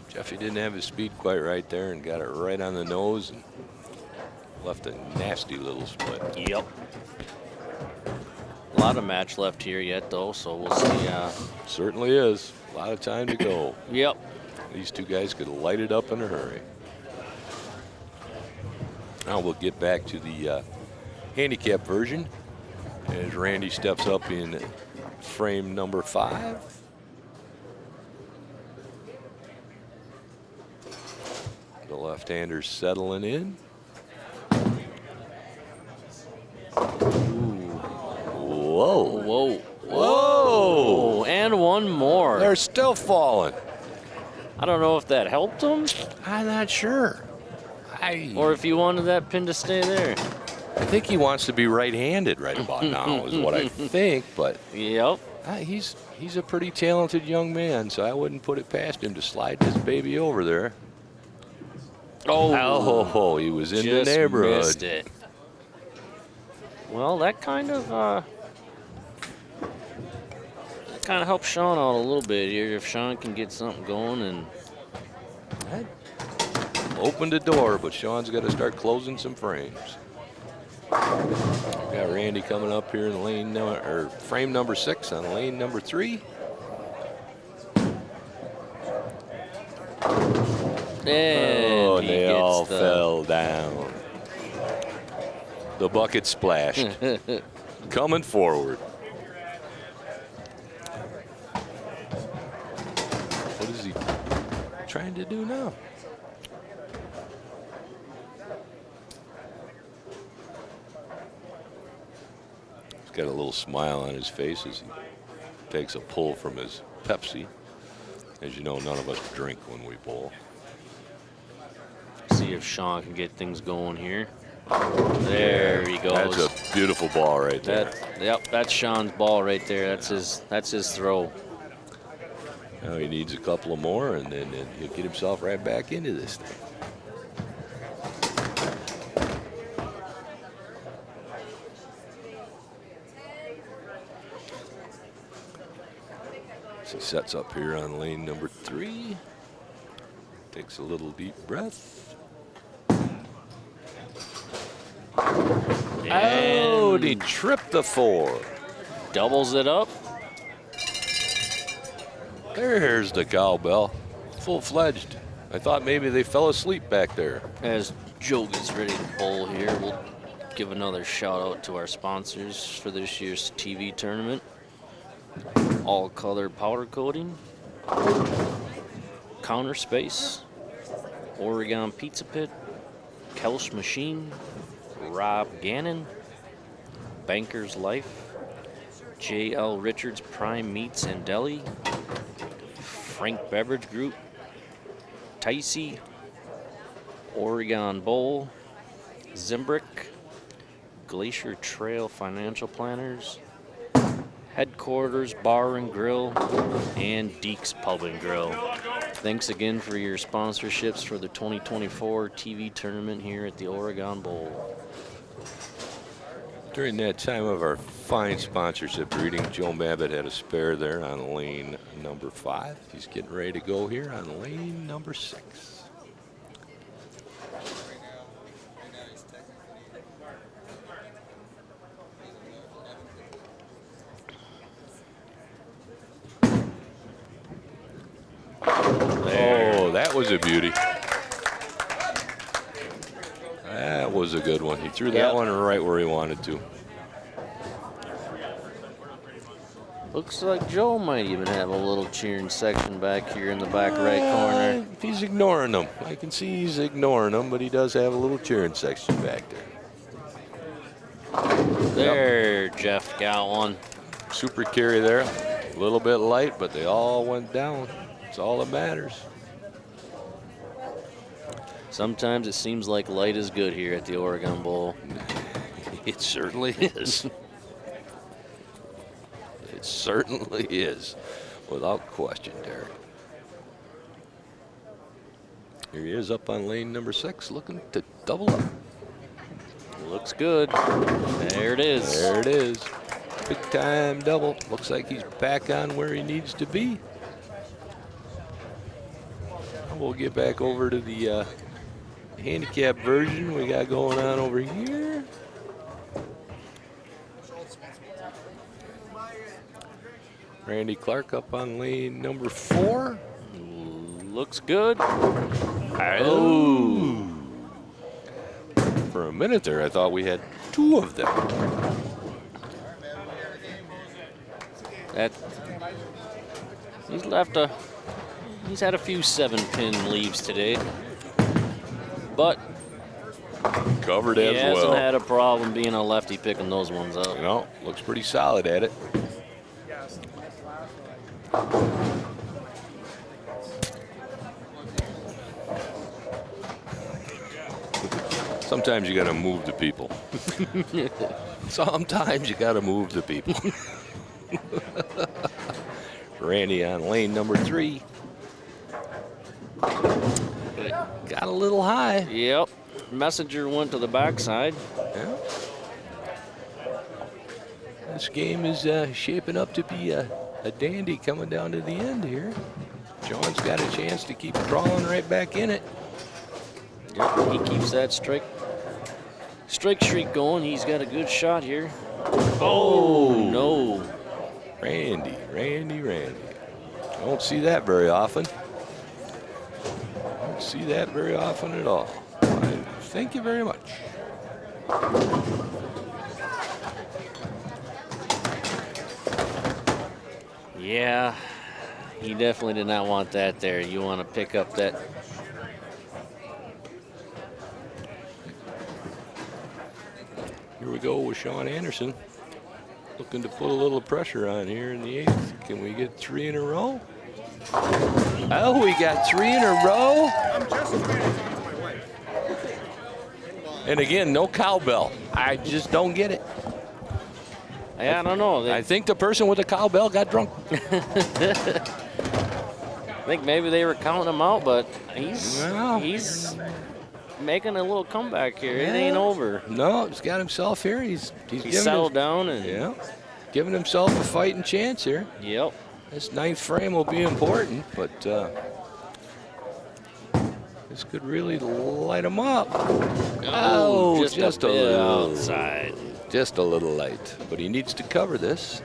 Jeffy didn't have his speed quite right there and got it right on the nose and left a nasty little split. Yep. A lot of match left here yet, though, so we'll see. Certainly is. A lot of time to go. Yep. These 2 guys could light it up in a hurry. Now we'll get back to the handicap version as Randy steps up in frame number 5. The left-hander settling in. Whoa. Whoa. Whoa. And one more. They're still falling. I don't know if that helped him I'm not sure. or if he wanted that pin to stay there. I think he wants to be right-handed right about now is what I think, but Yep. he's a pretty talented young man, so I wouldn't put it past him to slide this baby over there. Oh, he was in the Just neighborhood. missed it. Well, that kind of helps Sean out a little bit here. If Sean can get something going, and That opened the door, but Sean's got to start closing some frames. Got Randy coming up here in lane frame number 6 on lane number 3. and he They gets all the fell down. The bucket splashed. Coming forward. What is he trying to do now? He's got a little smile on his face as he takes a pull from his Pepsi. As you know, none of us drink when we bowl. See if Sean can get things going here. There he goes. That's a beautiful ball right there. That's Sean's ball right there. That's his throw. Now he needs a couple of more, and then he'll get himself right back into this thing. So he sets up here on lane number 3. Takes a little deep breath. And he tripped the 4. doubles it up. There's the cowbell, full-fledged. I thought maybe they fell asleep back there. As Joe gets ready to bowl here, we'll give another shout out to our sponsors for this year's TV tournament. All color powder coating, Counter Space, Oregon Pizza Pit, Kelsch Machine, Rob Gannon, Banker's Life, J.L. Richards Prime Meats and Deli, Frank Beverage Group, Ticey, Oregon Bowl, Zimbrick, Glacier Trail Financial Planners, Headquarters Bar and Grill, and Deeks Pub and Grill. Thanks again for your sponsorships for the 2024 TV tournament here at the Oregon Bowl. During that time of our fine sponsorship reading, Joe Mabbitt had a spare there on lane number 5. He's getting ready to go here on lane number 6. Oh, that was a beauty. That was a good one. He threw that one right where he wanted to. Looks like Joe might even have a little cheering section back here in the back right corner. He's ignoring them. I can see he's ignoring them, but he does have a little cheering section back there. There, Jeff got one. Super carry there. A little bit light, but they all went down. It's all that matters. Sometimes it seems like light is good here at the Oregon Bowl. It certainly is. It certainly is, without question, Derek. Here he is up on lane number 6, looking to double up. Looks good. There it is. There it is. Big time double. Looks like he's back on where he needs to be. We'll get back over to the handicap version we got going on over here. Randy Clark up on lane number 4. Looks good. Oh. For a minute there, I thought we had 2 of them. He's had a few 7-pin leaves today, but Covered he as well. hasn't had a problem being a lefty picking those ones up. You know, looks pretty solid at it. Sometimes you got to move the people. Sometimes you got to move the people. Randy on lane number 3. Got a little high. Yep. Messenger went to the backside. Yeah. This game is shaping up to be a dandy coming down to the end here. John's got a chance to keep crawling right back in it. Yep, he keeps that strike streak going. He's got a good shot here. Oh, no. Randy. Don't see that very often. Don't see that very often at all. Thank you very much. Yeah, he definitely did not want that there. You want to pick up that. Here we go with Sean Anderson. Looking to put a little pressure on here in the 8th. Can we get 3 in a row? Oh, we got 3 in a row. I'm just trying to talk to my wife. And again, no cowbell. I just don't get it. Yeah, I don't know. I think the person with the cowbell got drunk. I think maybe they were counting him out, but he's making a little comeback here. It ain't over. No, he's got himself here. He's settled down and giving himself a fighting chance here. Yep. This 9th frame will be important, but this could really light him up. Oh, just a little outside. Just a little light, but he needs to cover this.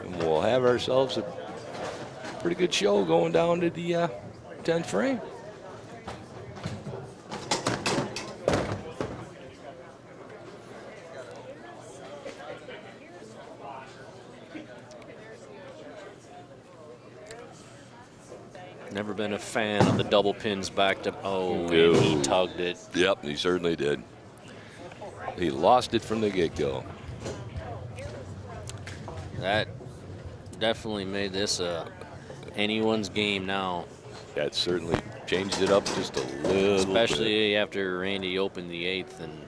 And we'll have ourselves a pretty good show going down to the 10th frame. Never been a fan of the double pins back to. Oh, No. and he tugged it. Yep, he certainly did. He lost it from the get-go. That definitely made this anyone's game now, That certainly changed it up just a little especially bit. after Randy opened the 8th and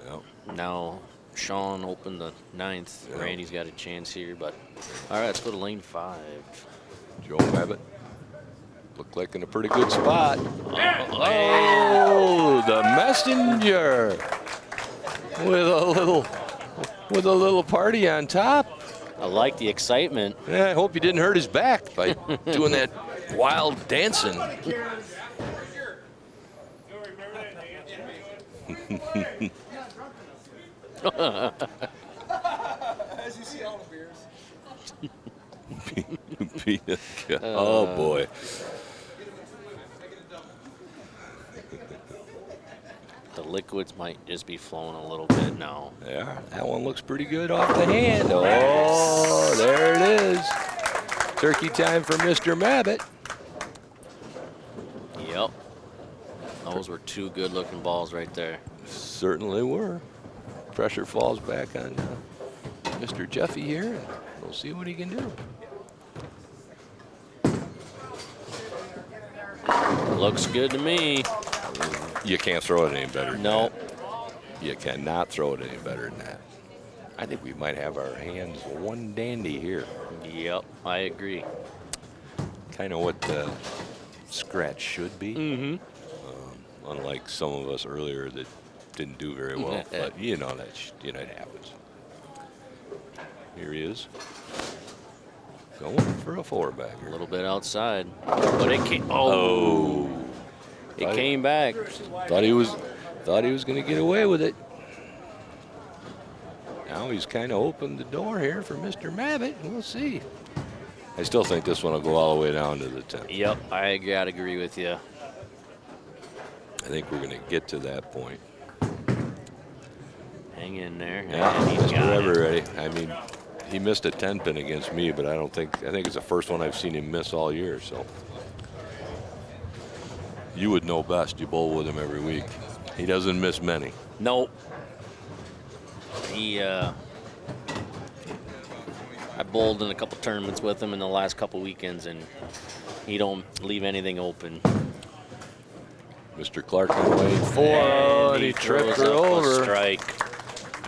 Yep. now Sean opened the 9th. Yep. Randy's got a chance here, but all right, let's go to lane 5. Joe Rabbit looked like in a pretty good spot. Oh, Oh, the messenger with a little party on top. I like the excitement. Yeah, I hope he didn't hurt his back by doing that wild dancing. As you see all the beers. Oh boy. The liquids might just be flowing a little bit now. Yeah, that one looks pretty good off the hand. Oh, there it is. Turkey time for Mr. Mabbit. Yep. Those were 2 good-looking balls right there. Certainly were. Pressure falls back on Mr. Jeffy here, and we'll see what he can do. Looks good to me. You can't throw it any better than Nope. that. You cannot throw it any better than that. I think we might have our hands one dandy here. Yep, I agree. Kind of what the scratch should be. Mm-hmm. Unlike some of us earlier that didn't do very well. But you know that it happens. Here he is. Going for a 4-bagger. A little bit outside, but it came. Oh, it came back. Thought he was going to get away with it. Now he's kind of opened the door here for Mr. Mabbit. We'll see. I still think this one will go all the way down to the 10th. Yep, I gotta agree with you. I think we're going to get to that point. Hang in there. Yeah, and he's Mr. got Ever it. ready. I mean, he missed a 10-pin against me, but I think it's the first one I've seen him miss all year. So you would know best. You bowl with him every week. He doesn't miss many. Nope. I bowled in a couple tournaments with him in the last couple weekends, and he don't leave anything open. Mr. Clark on lane 4, and he tripped throws her up a over. strike.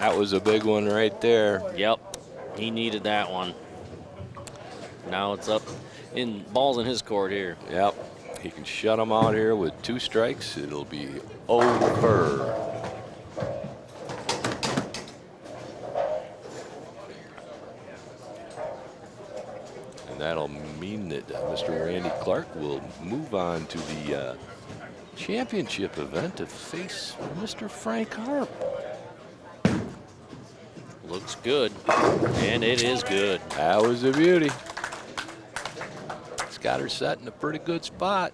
That was a big one right there. Yep, he needed that one. Now it's up in balls in his court here. Yep, he can shut him out here with 2 strikes. It'll be over. And that'll mean that Mr. Randy Clark will move on to the championship event to face Mr. Frank Harp. Looks good, and it is good. That was a beauty. It's got her set in a pretty good spot.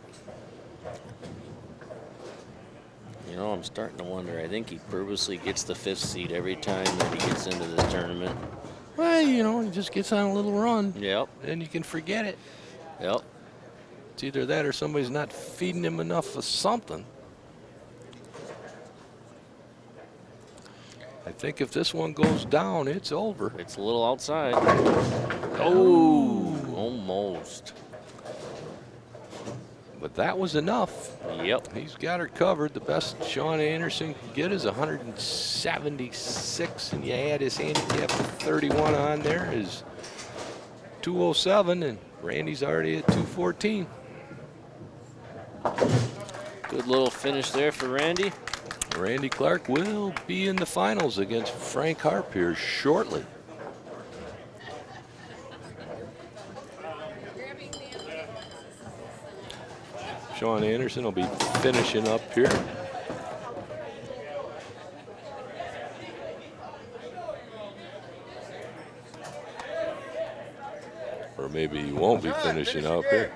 You know, I'm starting to wonder. I think he purposely gets the 5th seed every time that he gets into this tournament. Well, you know, he just gets on a little run, Yep, and you can forget it. yep. It's either that or somebody's not feeding him enough of something. I think if this one goes down, it's over. It's a little outside. Oh, almost. But that was enough. Yep. He's got her covered. The best Sean Anderson can get is 176, and you add his handicap of 31 on there is 207, and Randy's already at 214. Good little finish there for Randy. Randy Clark will be in the finals against Frank Harp here shortly. Sean Anderson will be finishing up here. Or maybe he won't be finishing up here.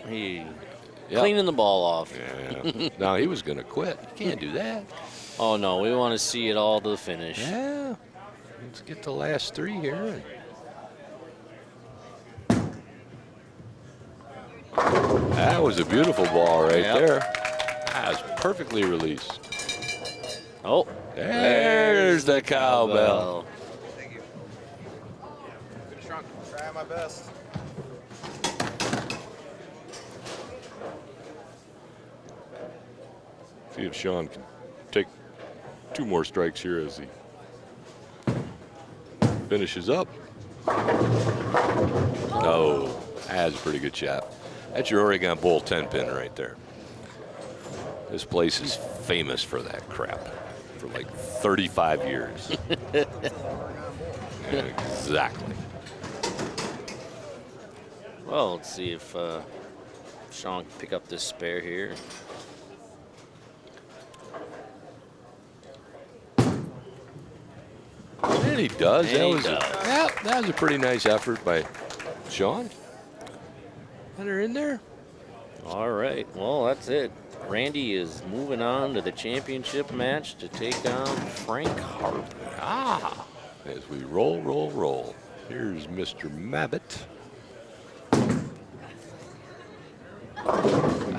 He Yep. cleaning the ball off. Yeah. Now he was going to quit. You can't do that. Oh no, we want to see it all to the finish. Yeah. Let's get the last 3 here. That was a beautiful ball right Yep. there. That was perfectly released. Oh, There's the cowbell. Trying my best. See if Sean can take 2 more strikes here as he finishes up. No, that's a pretty good shot. That's your Oregon Bowl 10-pin right there. This place is famous for that crap for like 35 years. Exactly. well, let's see if Sean can pick up this spare here. And he does. And he was does. that was a pretty nice effort by Sean. Got her in there. All right, well, that's it. Randy is moving on to the championship match to take on Frank Harp. Ah, as we roll. Here's Mr. Mabbott.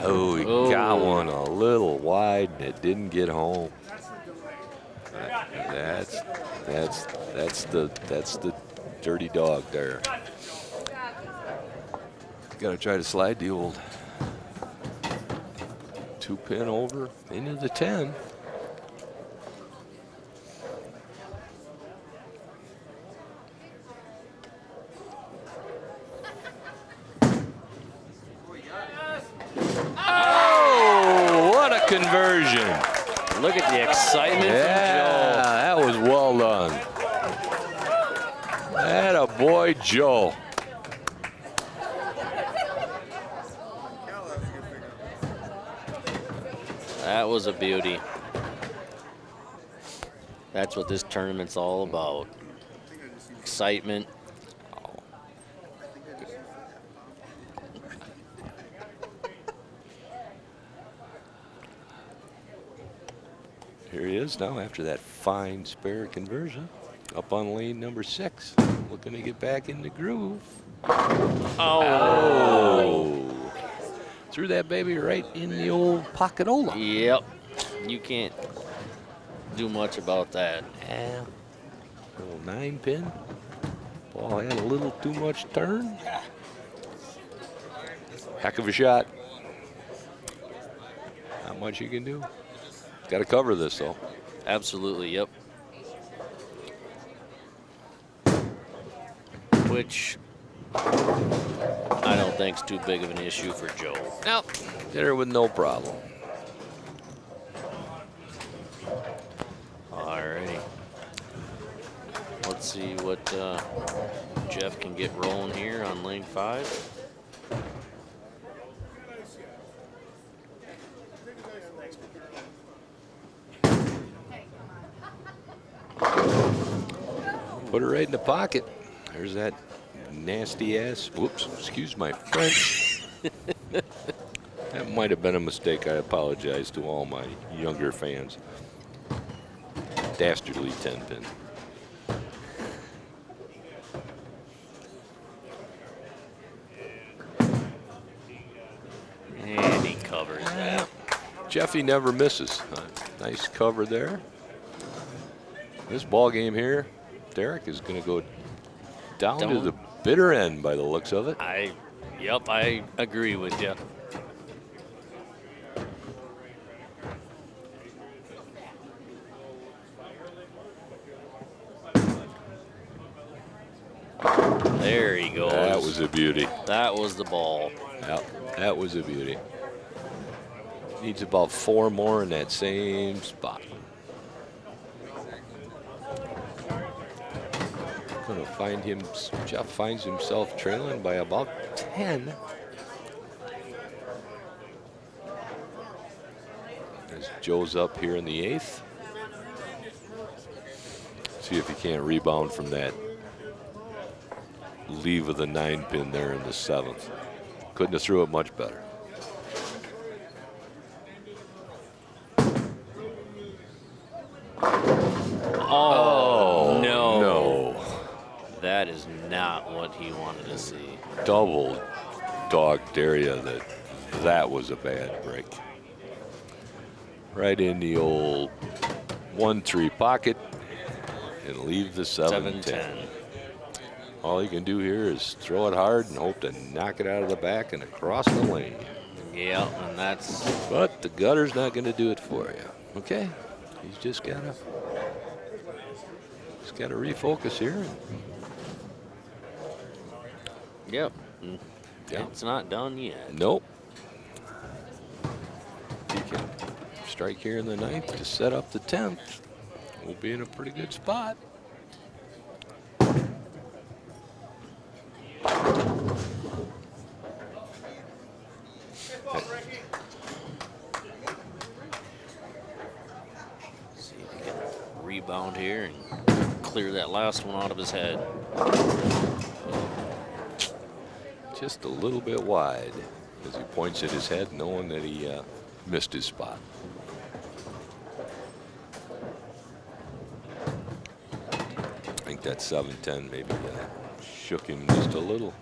Oh, he got one a little wide and it didn't get home. That's the dirty dog there. Got to try to slide the old 2-pin over into the 10. Oh, what a conversion. Look at the excitement Yeah, that was well done. That a boy, Joe. That was a beauty. That's what this tournament's all about. Excitement. Here he is now after that fine spare conversion. Up on lane number 6. Looking to get back in the groove. Oh. Threw that baby right in the old pocketola. Yep. You can't do much about that. Yeah. Little 9-pin. Ball had a little too much turn. Heck of a shot. Not much you can do. Got to cover this though. Absolutely, yep. Which I don't think's too big of an issue for Joe. Nope. Did her with no problem. Alrighty. Let's see what Jeff can get rolling here on lane 5. Put her right in the pocket. There's that nasty ass. Whoops, excuse my French. That might have been a mistake. I apologize to all my younger fans. Dastardly 10-pin. And he covers that. Jeffy never misses. Nice cover there. This ball game here, Derek, is going to go down to the bitter end by the looks of it. Yep, I agree with you. There he goes. That was a beauty. That was the ball. Yep, that was a beauty. Needs about 4 more in that same spot. Gonna find him. Jeff finds himself trailing by about 10. As Joe's up here in the 8th. See if he can't rebound from that leave of the 9-pin there in the 7th. Couldn't have threw it much better. Oh, no. No. That is not what he wanted to see. Double dogged area that was a bad break. Right in the old 1-3 pocket and leave the 7-10. All you can do here is throw it hard and hope to knock it out of the back and across the lane. Yeah, and that's... But the gutter's not going to do it for you. Okay? He's just got to refocus here. Yep. Yeah. It's not done yet. Nope. He can strike here in the 9th to set up the 10th. We'll be in a pretty good spot. See if he can rebound here and clear that last one out of his head. Just a little bit wide as he points at his head, knowing that he missed his spot. I think that 7-10 maybe shook him just a little.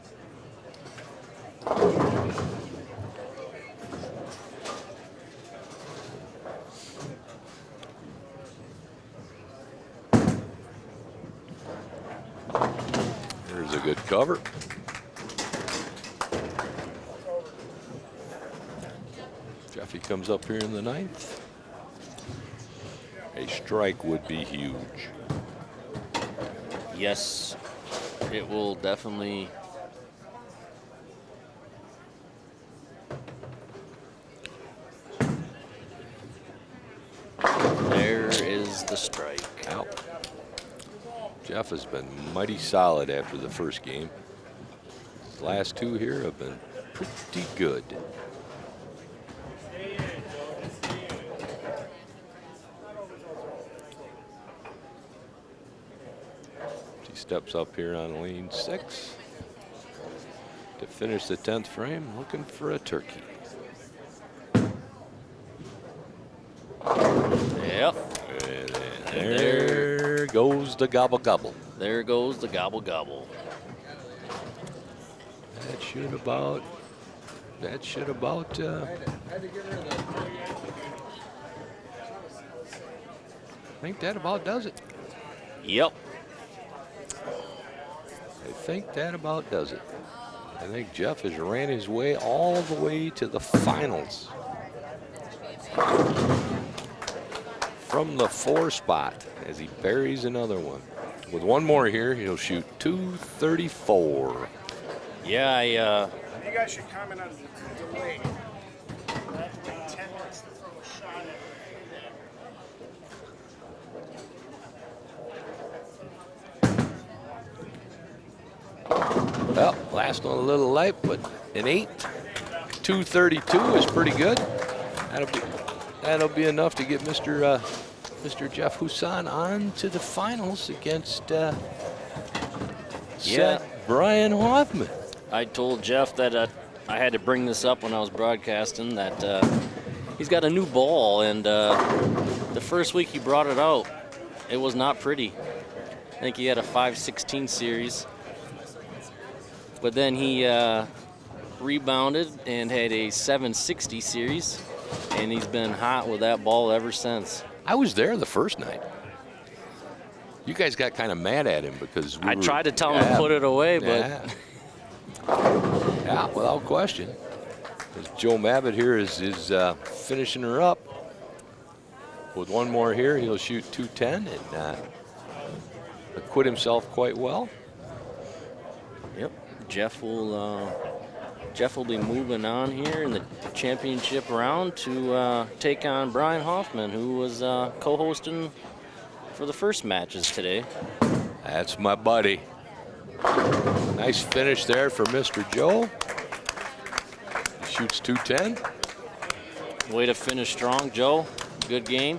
There's a good cover. Jeffy comes up here in the 9th. A strike would be huge. Yes, it will definitely. There is the strike. Out. Jeff has been mighty solid after the first game. His last two here have been pretty good. He steps up here on lane 6 to finish the 10th frame, looking for a turkey. Yep. And there goes the gobble gobble. There goes the gobble gobble. That should about. I think that about does it. Yep. I think that about does it. I think Jeff has ran his way all the way to the finals. From the 4 spot as he buries another one. With one more here, he'll shoot 234. Yeah, You guys should comment on the delay. That would take 10 minutes to throw a shot at Well, last one a little light, but an 8. 232 is pretty good. That'll be enough to get Mr. Jeff Husan on to the finals against Brian Hoffman. I told Jeff that I had to bring this up when I was broadcasting, that he's got a new ball, and the first week he brought it out, it was not pretty. I think he had a 516 series, but then he rebounded and had a 760 series, and he's been hot with that ball ever since. I was there the first night. You guys got kind of mad at him because I tried to tell him to put it away, but yeah, without question. As Joe Mabbitt here is finishing her up. With one more here, he'll shoot 210 and acquit himself quite well. Yep, Jeff will be moving on here in the championship round to take on Brian Hoffman, who was co-hosting for the first matches today. That's my buddy. Nice finish there for Mr. Joe. He shoots 210. Way to finish strong, Joe. Good game.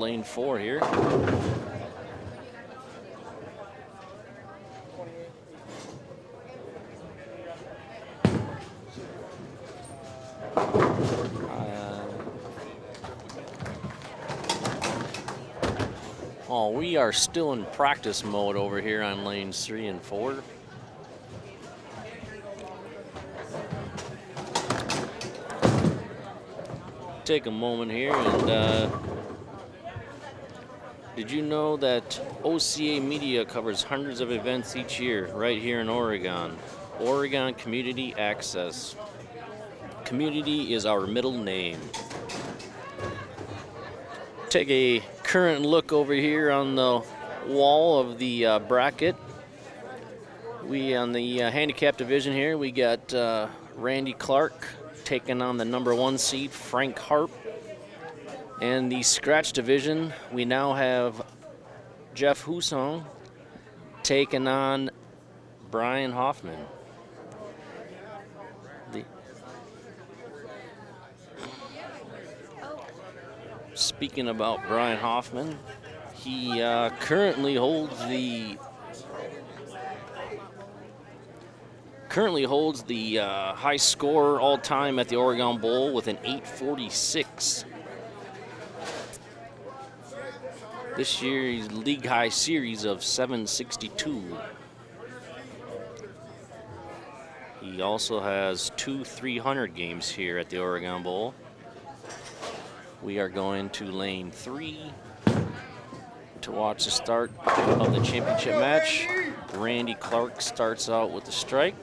lane 4 here. Oh, we are still in practice mode over here on lanes 3 and 4. Take a moment here and did you know that OCA Media covers hundreds of events each year right here in Oregon? Oregon Community Access. Community is our middle name. Take a current look over here on the wall of the bracket. We on the handicap division here, we got Randy Clark taking on the number 1 seed, Frank Harp. And the scratch division, we now have Jeff Husong taking on Brian Hoffman. Speaking about Brian Hoffman, he currently holds the high score all time at the Oregon Bowl with an 846. This year, he's league high series of 762. He also has 2 300 games here at the Oregon Bowl. We are going to lane 3 to watch the start of the championship match. Randy Clark starts out with the strike.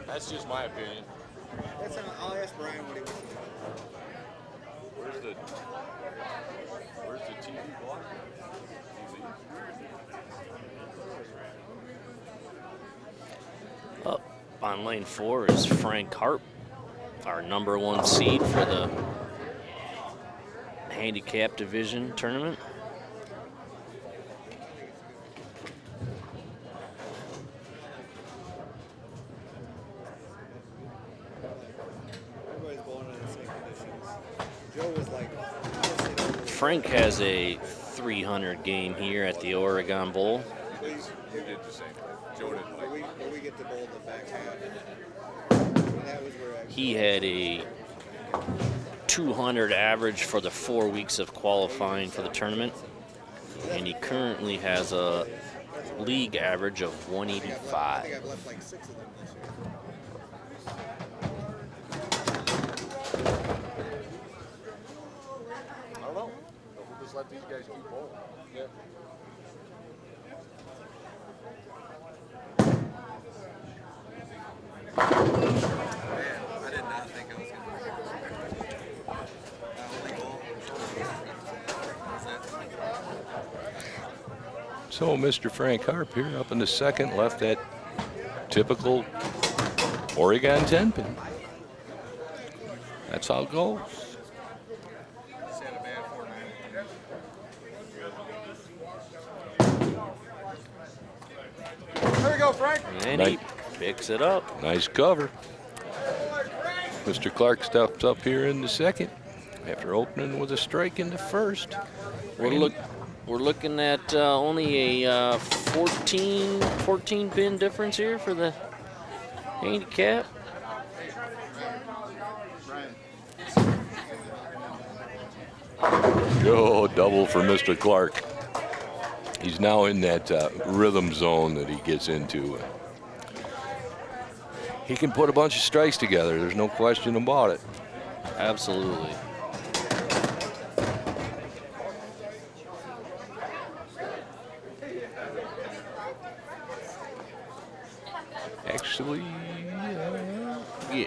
That's just my opinion. I'll ask Brian what he wants. Where's the TV block? Up on lane 4 is Frank Harp, our number 1 seed for the handicap division tournament. Everybody's bowling in the same conditions. Joe was like, Frank has a 300 game here at the Oregon Bowl. please, He did the same thing. Joe didn't like where we get to bowl the back half. That was where He had a 200 average for the 4 weeks of qualifying for the tournament, and he currently has a league average of I think 185. I've left like 6 of them this year. I don't know. We'll just let these guys keep bowling. Yeah. I did not think I was going to. So Mr. Frank Harp here up in the second left that typical Oregon 10 pin. That's how it goes. There we go, Frank. And he picks it up. Nice cover. Mr. Clark steps up here in the second after opening with a strike in the first. We're looking at only a 14 pin difference here for the handicap. Oh, double for Mr. Clark. He's now in that rhythm zone that he gets into. He can put a bunch of strikes together. There's no question about it. Absolutely. Actually, Yeah.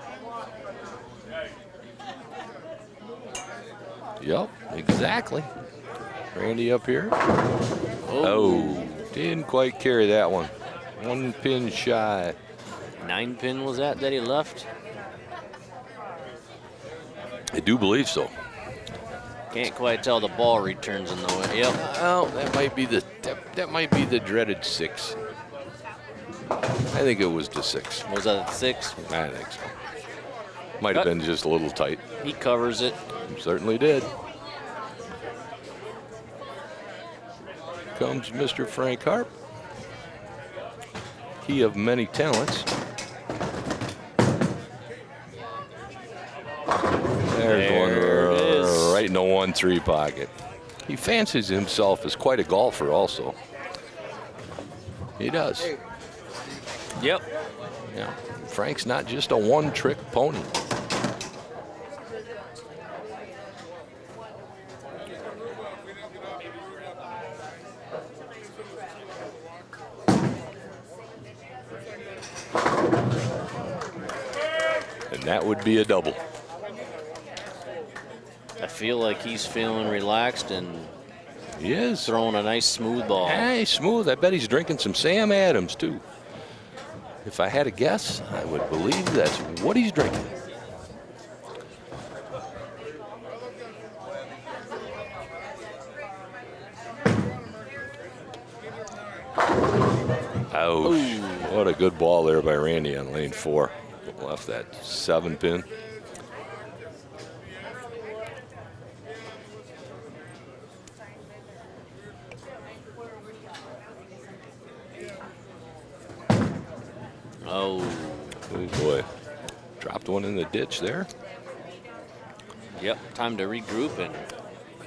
Yep, exactly. Randy up here. Oh, didn't quite carry that one. 1 pin shy. 9 pin was that he left? I do believe so. Can't quite tell the ball returns in the way. Yep. Oh, that might be the dreaded 6. I think it was to 6. Was that at 6? I think so. Might have been just a little tight. He covers it. Certainly did. Comes Mr. Frank Harp. He of many talents. There's There one it is. right in the 1-3 pocket. He fancies himself as quite a golfer also. He does. Yep. Yeah. Frank's not just a one-trick pony. And that would be a double. I feel like he's feeling relaxed and He is. throwing a nice smooth ball. Hey, smooth. I bet he's drinking some Sam Adams, too. If I had a guess, I would believe that's what he's drinking. Ouch. What a good ball there by Randy on lane 4. Left that 7-pin. Oh, Oh boy. Dropped one in the ditch there. yep. Time to regroup and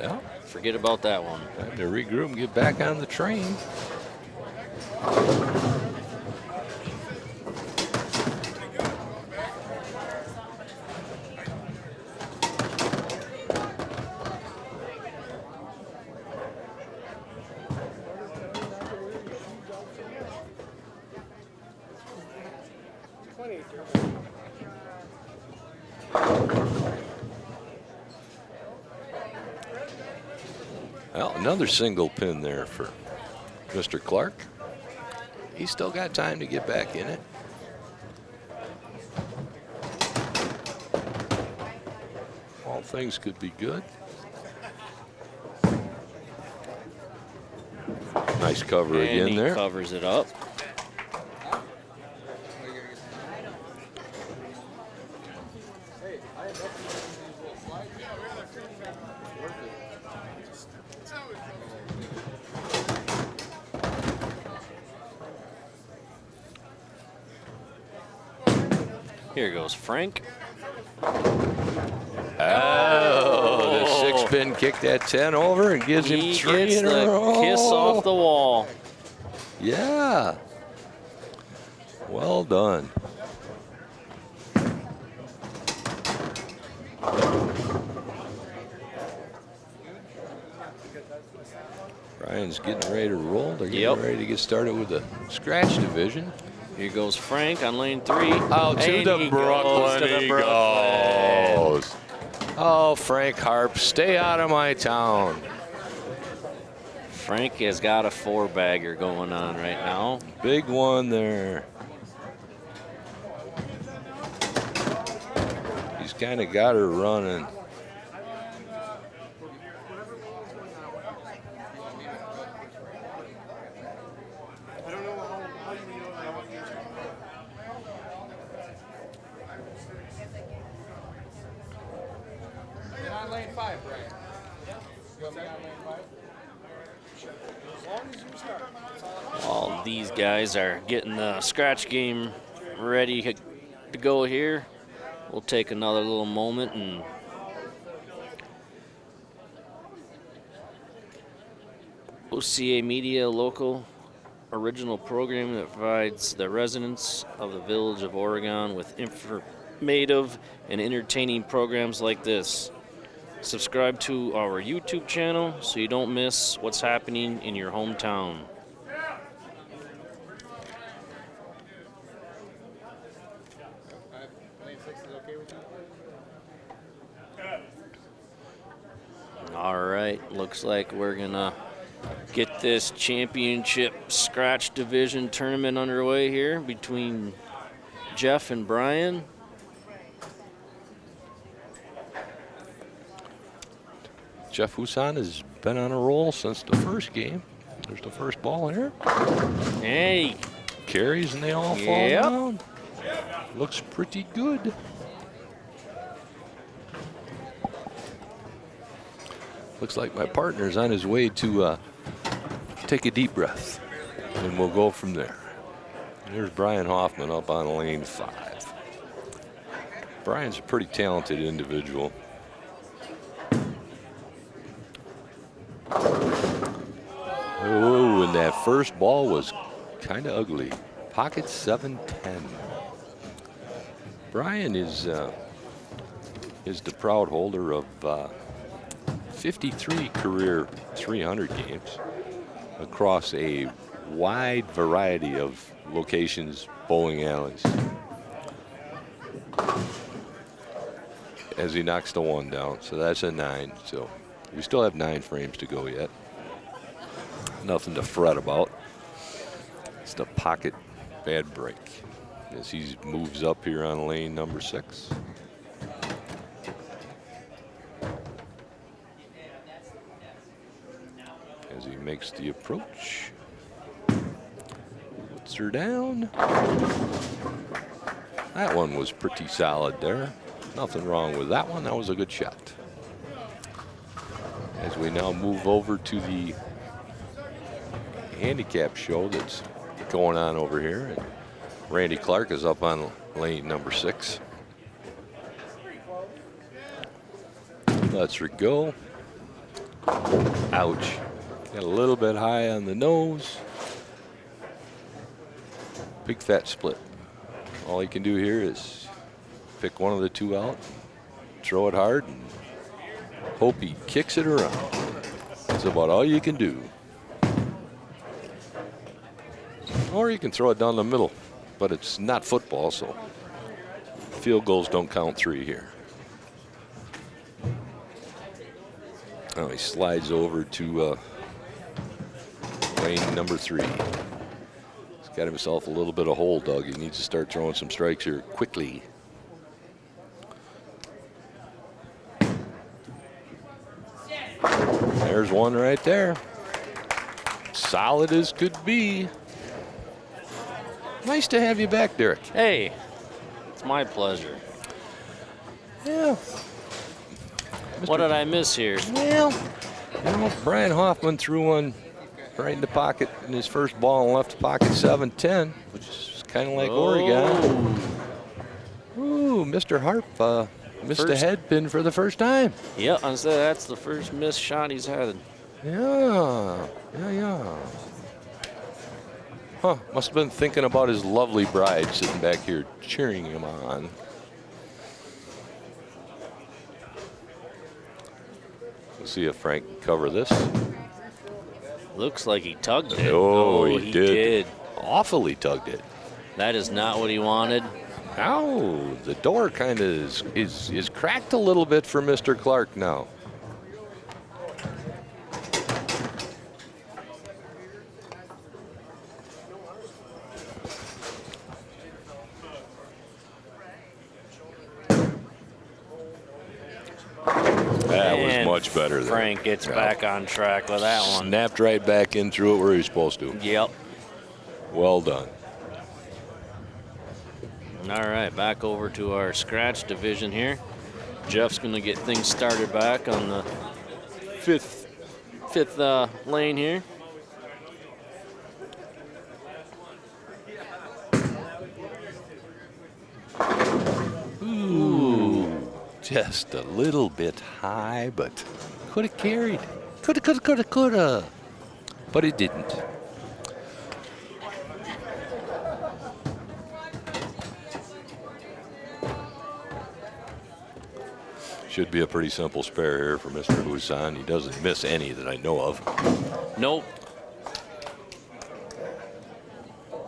Yeah. forget about that one. Time to regroup and get back on the train. Well, another single pin there for Mr. Clark. He's still got time to get back in it. All things could be good. Nice cover And again he there. covers it up. Here goes Frank. Oh, the 6-pin kicked that 10 over and gives him He 3 gets in a the row. kiss off the wall. Yeah. Well done. Brian's getting ready to roll. They're getting Yep. ready to get started with the scratch division. Here goes Frank on lane 3. Oh, to And the he Brooklyn goes to the he Brooklyn. goes. Oh, Frank Harp, stay out of my town. Frank has got a 4-bagger going on right now. Big one there. He's kind of got her running. I don't know how you know that one. Get on lane 5, Brian. You want me on lane 5? As long as you start. All these guys are getting the scratch game ready to go here. We'll take another little moment and OCA Media, local original programming that provides the residents of the village of Oregon with informative and entertaining programs like this. Subscribe to our YouTube channel so you don't miss what's happening in your hometown. Lane 6 is okay with you? All right, looks like we're gonna get this championship scratch division tournament underway here between Jeff and Brian. Jeff Huson has been on a roll since the first game. There's the first ball here. Hey, carries and they all fall Yep. down. Looks pretty good. Looks like my partner's on his way to take a deep breath, and we'll go from there. There's Brian Hoffman up on lane 5. Brian's a pretty talented individual. Oh, and that first ball was kind of ugly. Pocket 710. Brian is the proud holder of 53 career 300 games across a wide variety of locations, bowling alleys. As he knocks the 1 down, so that's a 9. So we still have 9 frames to go yet. Nothing to fret about. It's the pocket bad break as he moves up here on lane number 6. As he makes the approach. Puts her down. That one was pretty solid there. Nothing wrong with that one. That was a good shot. As we now move over to the handicap show that's going on over here. And Randy Clark is up on lane number 6. Lets her go. Ouch. Got a little bit high on the nose. Big fat split. All he can do here is pick one of the 2 out, throw it hard, and hope he kicks it around. That's about all you can do. Or you can throw it down the middle, but it's not football, so field goals don't count 3 here. Now he slides over to lane number 3. He's got himself a little bit of hole dug. He needs to start throwing some strikes here quickly. There's one right there. Solid as could be. Nice to have you back, Derek. Hey, it's my pleasure. Yeah. What did I miss here? Well, you know, Brian Hoffman threw one right in the pocket in his first ball and left the pocket 7-10, which is kind of like Oregon. Ooh, Mr. Harp missed a head pin for the first time. Yeah, I said that's the first missed shot he's had. Yeah. Huh, must have been thinking about his lovely bride sitting back here cheering him on. We'll see if Frank can cover this. Looks like he tugged it. Oh, he did. Awfully tugged it. That is not what he wanted. Ow, the door kind of is cracked a little bit for Mr. Clark now. That was much better there. Frank gets back on track with that one. Snapped right back in through it where he was supposed to. Yep. Well done. All right, back over to our scratch division here. Jeff's going to get things started back on the fifth lane here. Ooh, just a little bit high, but could have carried. Coulda. But it didn't. Should be a pretty simple spare here for Mr. Husan. He doesn't miss any that I know of. Nope.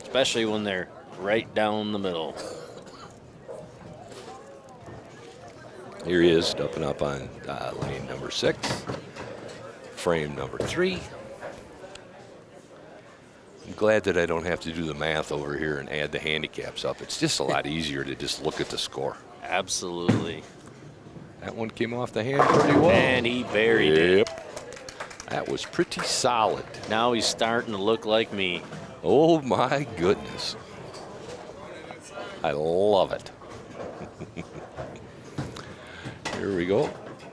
Especially when they're right down the middle. Here he is, stepping up on lane number 6, frame number 3. I'm glad that I don't have to do the math over here and add the handicaps up. It's just a lot easier to just look at the score. Absolutely. That one came off the hand pretty well. And he buried it. That was pretty solid. Now he's starting to look like me. Oh my goodness. I love it. Here we go.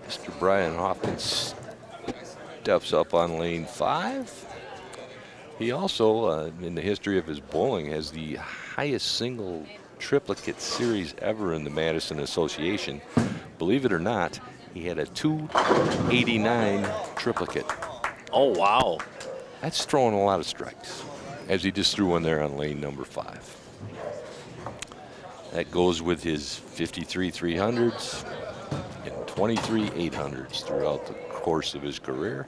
Mr. Brian Hopkins steps up on lane 5. He also, in the history of his bowling, has the highest single triplicate series ever in the Madison Association. Believe it or not, he had a 289 triplicate. Oh, wow. That's throwing a lot of strikes, as he just threw one there on lane number 5. That goes with his 53 300s and 23 800s throughout the course of his career.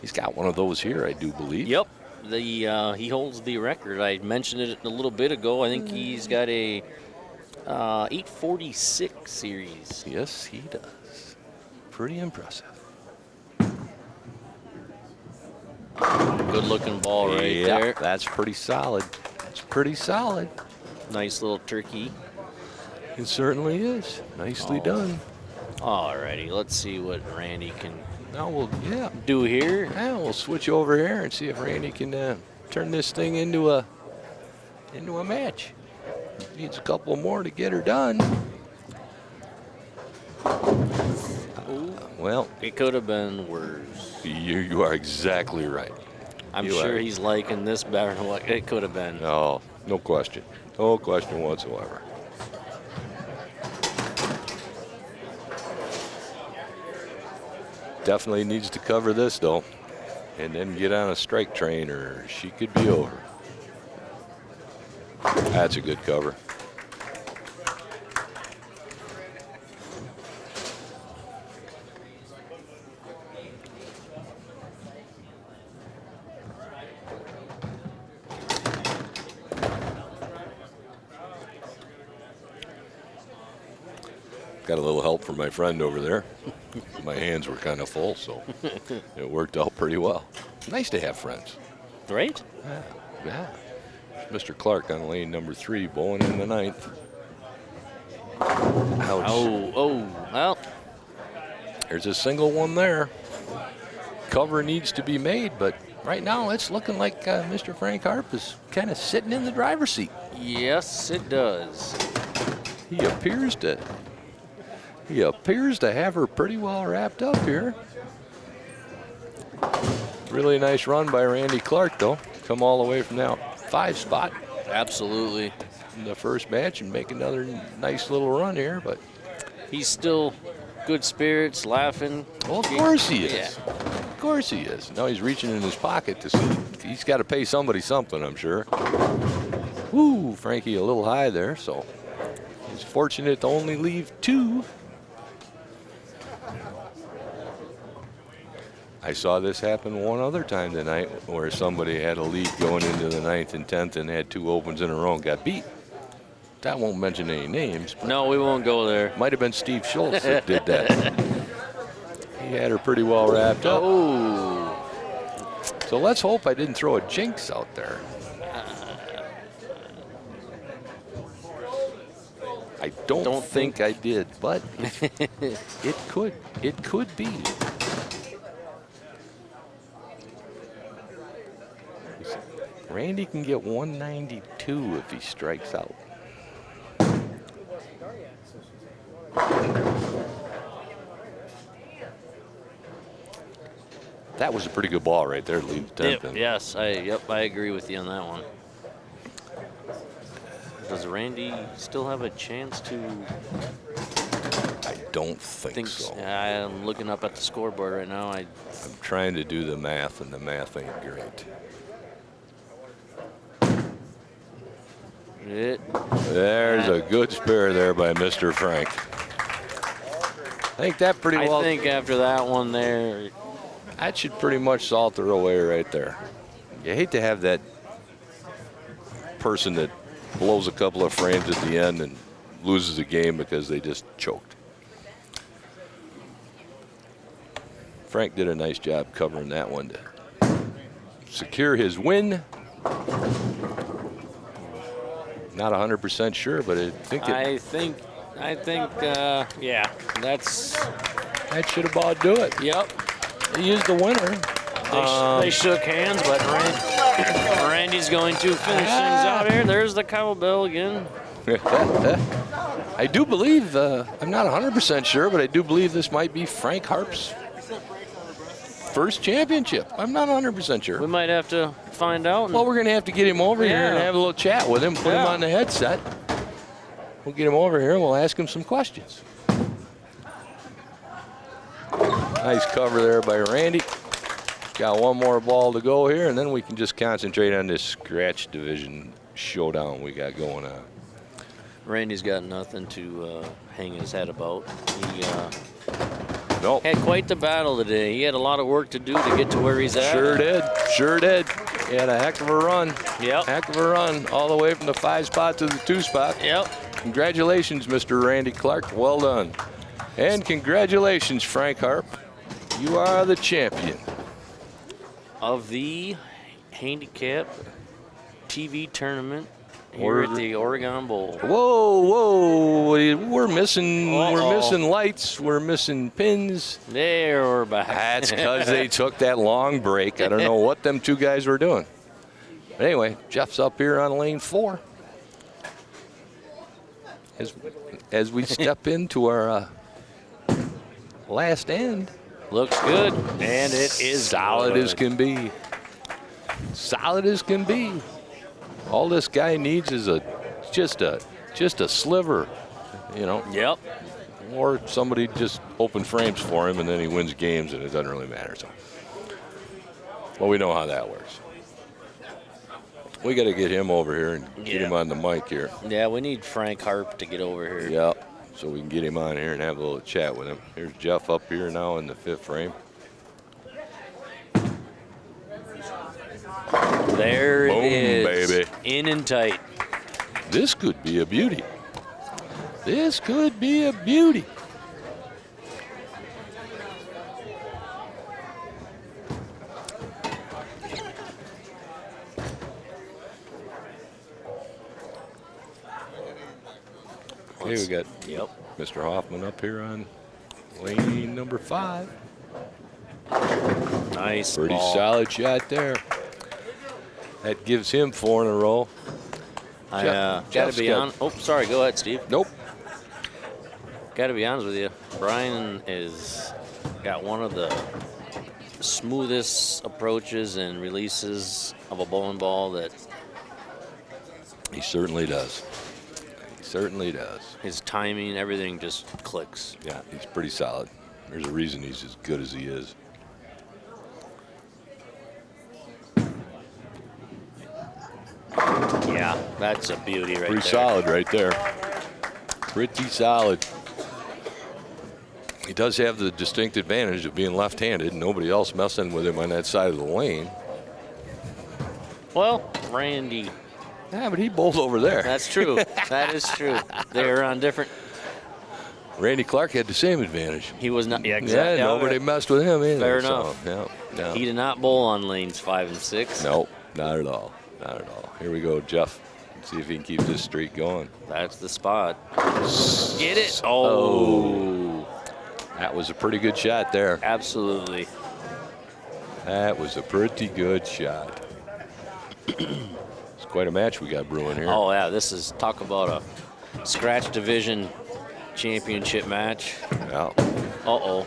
He's got one of those here, I do believe. Yep. He holds the record. I mentioned it a little bit ago. I think he's got a 846 series. Yes, he does. Pretty impressive. Good looking ball right Yeah, there. that's pretty solid. That's pretty solid. Nice little turkey. It certainly is. Nicely done. Alrighty, let's see what Randy can Now we'll, do here. yeah, we'll switch over here and see if Randy can turn this thing into a match. Needs a couple more to get her done. Well, It could have been worse. you are exactly right. I'm You sure are. he's liking this better than what it could have been. No, no question. No question whatsoever. Definitely needs to cover this, though, and then get on a strike train, or she could be over. That's a good cover. Got a little help from my friend over there. My hands were kind of full, so it worked out pretty well. Nice to have friends. Right? Yeah. Mr. Clark on lane number 3, bowling in the 9th. Ouch. Oh, well, There's a single one there. Cover needs to be made, but right now it's looking like Mr. Frank Harp is kind of sitting in the driver's seat. yes, it does. He appears to have her pretty well wrapped up here. Really nice run by Randy Clark, though. Come all the way from that 5 spot Absolutely. in the first match and make another nice little run here. But He's still good spirits, laughing. well, of course he is. Yeah. Of course he is. Now he's reaching in his pocket to see. He's got to pay somebody something, I'm sure. Woo, Frankie a little high there, so he's fortunate to only leave 2. I saw this happen one other time tonight where somebody had a lead going into the 9th and 10th and had 2 opens in a row and got beat. That won't mention any names. No, we won't go there. Might have been Steve Schultz that did that. He had her pretty well wrapped up. Oh, So let's hope I didn't throw a jinx out there. I don't think I did, but it could be. Randy can get 192 if he strikes out. That was a pretty good ball right there to lead the 10th. in. yes, I agree with you on that one. Does Randy still have a chance to I don't think so. I'm looking up at the scoreboard right now. I'm trying to do the math, and the math ain't great. There's a good spare there by Mr. Frank. I think that pretty well. I think after that one there, That should pretty much salt her away right there. You hate to have that person that blows a couple of frames at the end and loses the game because they just choked. Frank did a nice job covering that one to secure his win. Not 100% sure, but I think yeah, that's that should about do it. yep. He is the winner They shook hands, but Randy's going to finish things out here. There's the cowbell again. I do believe, I'm not 100% sure, but I do believe this might be Frank Harp's first championship. I'm not 100% sure. We might have to find out. Well, we're going to have to get him over here and have a little chat with him, put him on the headset. We'll get him over here and we'll ask him some questions. Nice cover there by Randy. Got one more ball to go here, and then we can just concentrate on this scratch division showdown we got going on. Randy's got nothing to hang his head about. He Nope. had quite the battle today. He had a lot of work to do to get to where he's at. Sure did. Sure did. He had a heck of a run. Yep. Heck of a run all the way from the 5 spot to the 2 spot. Yep. Congratulations, Mr. Randy Clark. Well done. And congratulations, Frank Harp. You are the champion Of the Handicap TV tournament here at the Oregon Bowl. Whoa. We're missing lights. We're missing pins. There we're back. That's because they took that long break. I don't know what them 2 guys were doing. But anyway, Jeff's up here on lane 4. As we step into our last end. Looks good, and it is solid as can be. Solid as can be. All this guy needs is just a sliver, you know. Yep. Or somebody just open frames for him, and then he wins games, and it doesn't really matter. So, well, we know how that works. We got to get him over here and get him on the mic here. Yeah, we need Frank Harp to get over here. Yep. So we can get him on here and have a little chat with him. Here's Jeff up here now in the 5th frame. There Boom, it is. baby. In and tight. This could be a beauty. This could be a beauty. Okay, we got Mr. Hoffman up here on lane number 5. Nice Pretty ball. solid shot there. That gives him 4 in a row. I got to be on. Oh, sorry. Go ahead, Steve. Nope. Got to be honest with you. Brian is got one of the smoothest approaches and releases of a bowling ball that He certainly does. He certainly does. his timing, everything just clicks. Yeah, he's pretty solid. There's a reason he's as good as he is. Yeah, that's a beauty right Pretty there. solid right there. Pretty solid. He does have the distinct advantage of being left-handed. Nobody else messing with him on that side of the lane. Well, Randy. Yeah, but he bowled over there. That's true. That is true. They're on different. Randy Clark had the same advantage. He was not. Yeah, exactly. Yeah, nobody messed with him either. Fair so, enough. Yeah. He did not bowl on lanes 5 and 6. Nope, not at all. Not at all. Here we go, Jeff. Let's see if he can keep this streak going. That's the spot. Get it. Oh. That was a pretty good shot there. Absolutely. That was a pretty good shot. It's quite a match we got brewing here. Oh, yeah. This is talk about a scratch division championship match. Yeah. Uh-oh.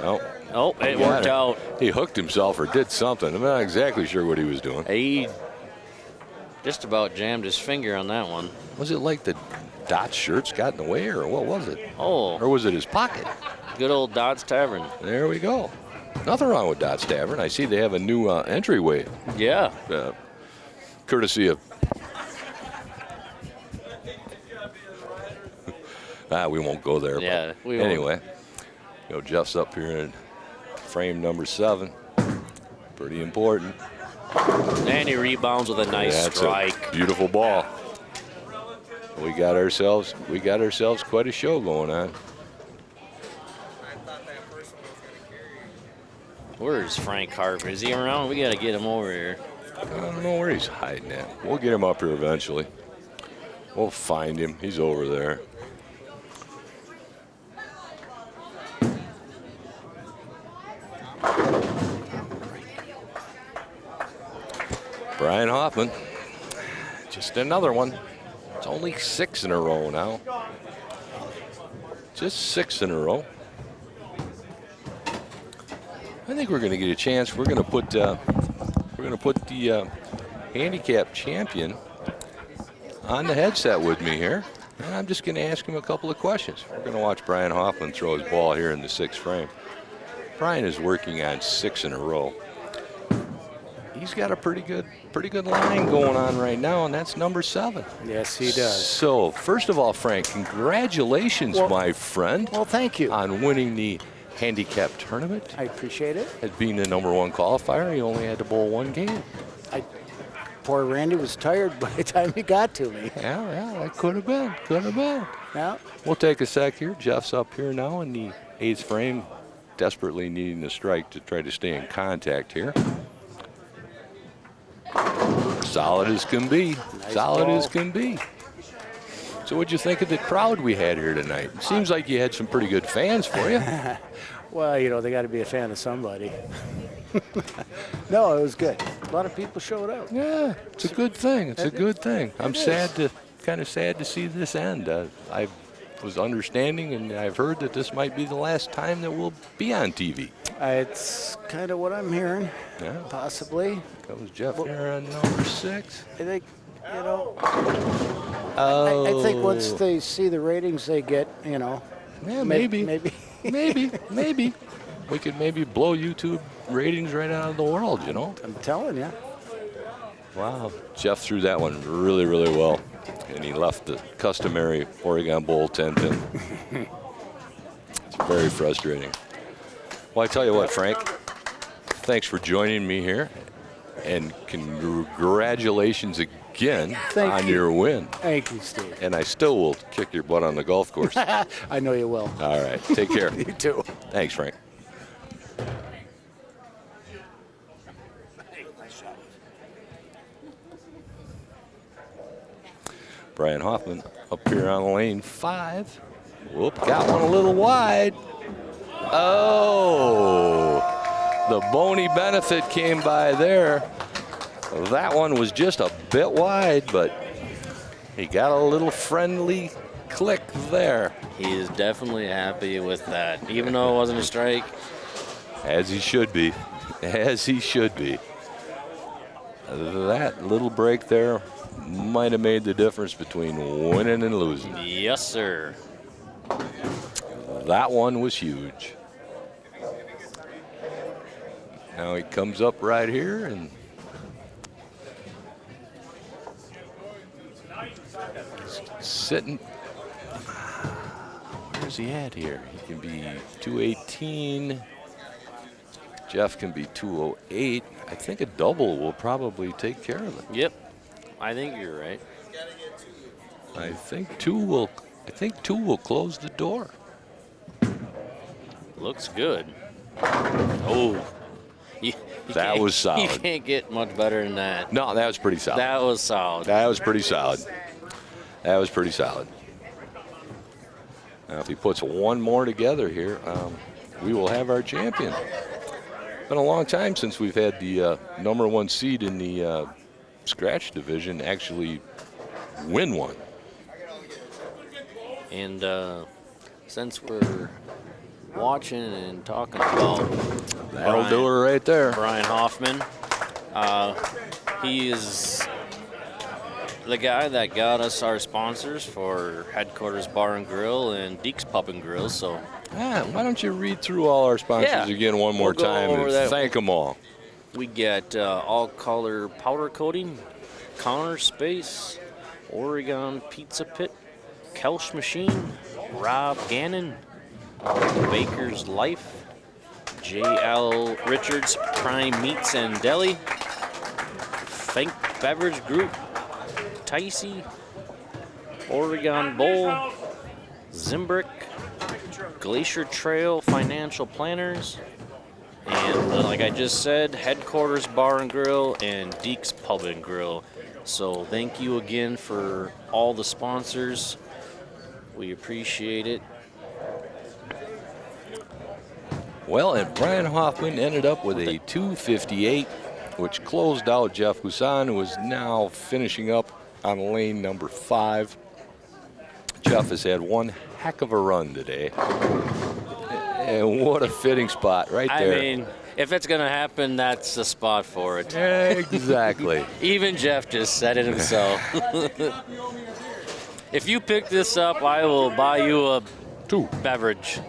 Nope. Oh, it worked out. He hooked himself or did something. I'm not exactly sure what he was doing. He just about jammed his finger on that one. Was it like the Dot's shirts got in the way, or what was it? Oh. Or was it his pocket? Good old Dodds Tavern. There we go. Nothing wrong with Dot's Tavern. I see they have a new entryway. Yeah. Courtesy of... we won't go there. Yeah, but we won't. anyway, Jeff's up here in frame number 7. Pretty important. And he rebounds with a nice That's strike. a beautiful ball. We got ourselves quite a show going on. Where's Frank Harper? Is he around? We got to get him over here. I don't know where he's hiding at. We'll get him up here eventually. We'll find him. He's over there. Hoffman. Just another one. It's only 6 in a row now. Just 6 in a row. I think we're going to get a chance. We're going to put the handicap champion on the headset with me here, and I'm just going to ask him a couple of questions. We're going to watch Brian Hoffman throw his ball here in the 6th frame. Brian is working on 6 in a row. He's got a pretty good line going on right now, and that's number 7. Yes, he does. So, first of all, Frank, congratulations, my friend. Well, thank you. On winning the handicap tournament. I appreciate it. As being the number 1 qualifier, he only had to bowl 1 game. Poor Randy was tired by the time he got to me. Yeah, that could have been. Yeah. We'll take a sec here. Jeff's up here now in the 8th frame, desperately needing a strike to try to stay in contact here. Solid as can be. Nice Solid ball. as can be. So what'd you think of the crowd we had here tonight? It seems like you had some pretty good fans for you. Well, you know, they got to be a fan of somebody. No, it was good. A lot of people showed up. Yeah, it's a good thing. It's a good thing. I'm kind of sad to see this end. I was understanding, and I've heard that this might be the last time that we'll be on TV. It's kind of what I'm hearing, Yeah, possibly. that was Jeff here on number 6. I think, you know, Oh, I think once they see the ratings they get, you know. yeah, Maybe. maybe. We could maybe blow YouTube ratings right out of the world, you know? I'm telling you. Wow. Jeff threw that one really, really well. And he left the customary Oregon Bowl 10-pin. It's very frustrating. Well, I tell you what, Frank, thanks for joining me here. And congratulations again on your win. Thank you, Steve. And I still will kick your butt on the golf course. I know you will. All right. Take care. You too. Thanks, Frank. Brian Hoffman up here on lane 5. Whoop, got one a little wide. Oh, the Boney benefit came by there. That one was just a bit wide, but he got a little friendly click there. He is definitely happy with that, even though it wasn't a strike. As he should be. As he should be. That little break there might have made the difference between winning and losing. Yes, sir. That one was huge. Now he comes up right here and sitting. Where's he at here? He can be 218. Jeff can be 208. I think a double will probably take care of it. Yep. I think you're right. I think two will close the door. Looks good. Oh. That was solid. You can't get much better than that. No, that was pretty solid. That was solid. That was pretty solid. That was pretty solid. Now, if he puts one more together here, we will have our champion. Been a long time since we've had the number 1 seed in the scratch division actually win one. And since we're watching and talking about That'll do her right there. Brian Hoffman, he is the guy that got us our sponsors for Headquarters Bar and Grill and Deke's Pub and Grill. So Why don't you read through all our sponsors again one more We'll go time over and that. thank them all. we get all color powder coating, Counter Space, Oregon Pizza Pit, Kelch Machine, Rob Gannon, Baker's Life, J.L. Richards Prime Meats and Deli, Fink Beverage Group, Ticey, Oregon Bowl, Zimbrick, Glacier Trail Financial Planners, and like I just said, Headquarters Bar and Grill and Deke's Pub and Grill. So thank you again for all the sponsors. We appreciate it. Well, and Brian Hoffman ended up with a 258 which closed out Jeff Husan, who is now finishing up on lane number 5. Jeff has had one heck of a run today. And what a fitting spot right there. I mean, if it's going to happen, that's the spot for it. Exactly. Even Jeff just said it himself. If you pick this up, I will buy you a 2 beverage.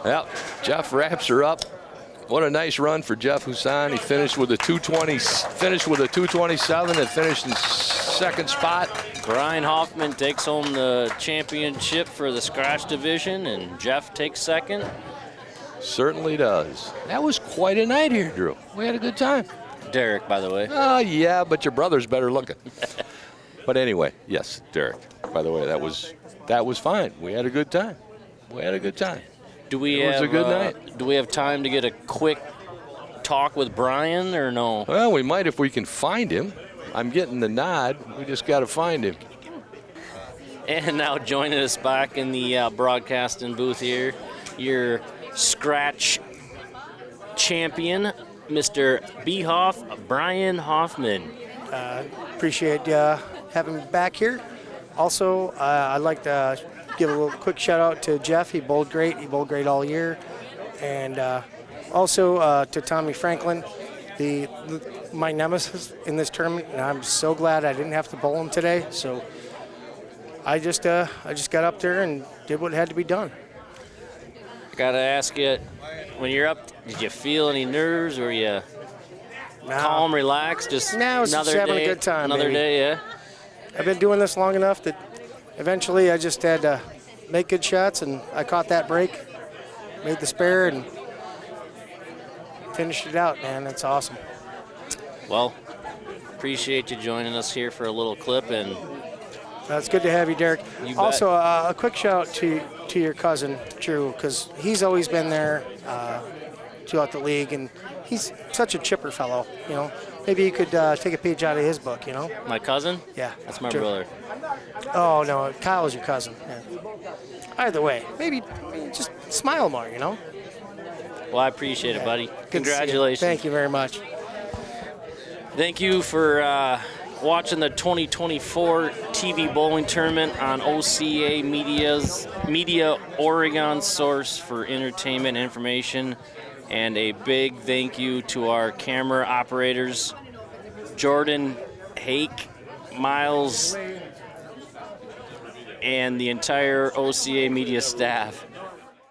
Yep, Jeff wraps her up. What a nice run for Jeff Husan. He finished with a 227 and finished in second spot. Brian Hoffman takes home the championship for the scratch division, and Jeff takes second. Certainly does. That was quite a night here, Drew. We had a good time. Derek, by the way. Oh, yeah, but your brother's better looking. But anyway, yes, Derek. By the way, that was fine. We had a good time. Do we It was have a good night. Do we have time to get a quick talk with Brian or no? Well, we might if we can find him. I'm getting the nod. We just got to find him. And now joining us back in the broadcasting booth here, your scratch champion, Mr. Behoff, Brian Hoffman. Appreciate having me back here. Also, I'd like to give a little quick shout out to Jeff. He bowled great. He bowled great all year. And also to Tommy Franklin, my nemesis in this tournament. And I'm so glad I didn't have to bowl him today. So I just got up there and did what had to be done. I gotta ask you, when you're up, did you feel any nerves, or you calm, relaxed, just No, I was just another having a day, good time, another baby. day, yeah? I've been doing this long enough that eventually I just had to make good shots, and I caught that break, made the spare, and finished it out, man. That's awesome. Well, appreciate you joining us here for a little clip, and It's good to have you, Derek. You bet. Also, a quick shout out to your cousin, Drew, because he's always been there throughout the league, and he's such a chipper fellow, you know. Maybe you could take a page out of his book, you know. my cousin? Yeah. That's my Drew. brother. Oh, no, Kyle's your cousin. Yeah. Either way, maybe just smile more, you know. Well, I appreciate it, buddy. Good to see you. Congratulations. Thank you very much. Thank you for watching the 2024 TV bowling tournament on OCA Media, Oregon source for entertainment and information. And a big thank you to our camera operators, Jordan, Hake, Miles, and the entire OCA Media staff.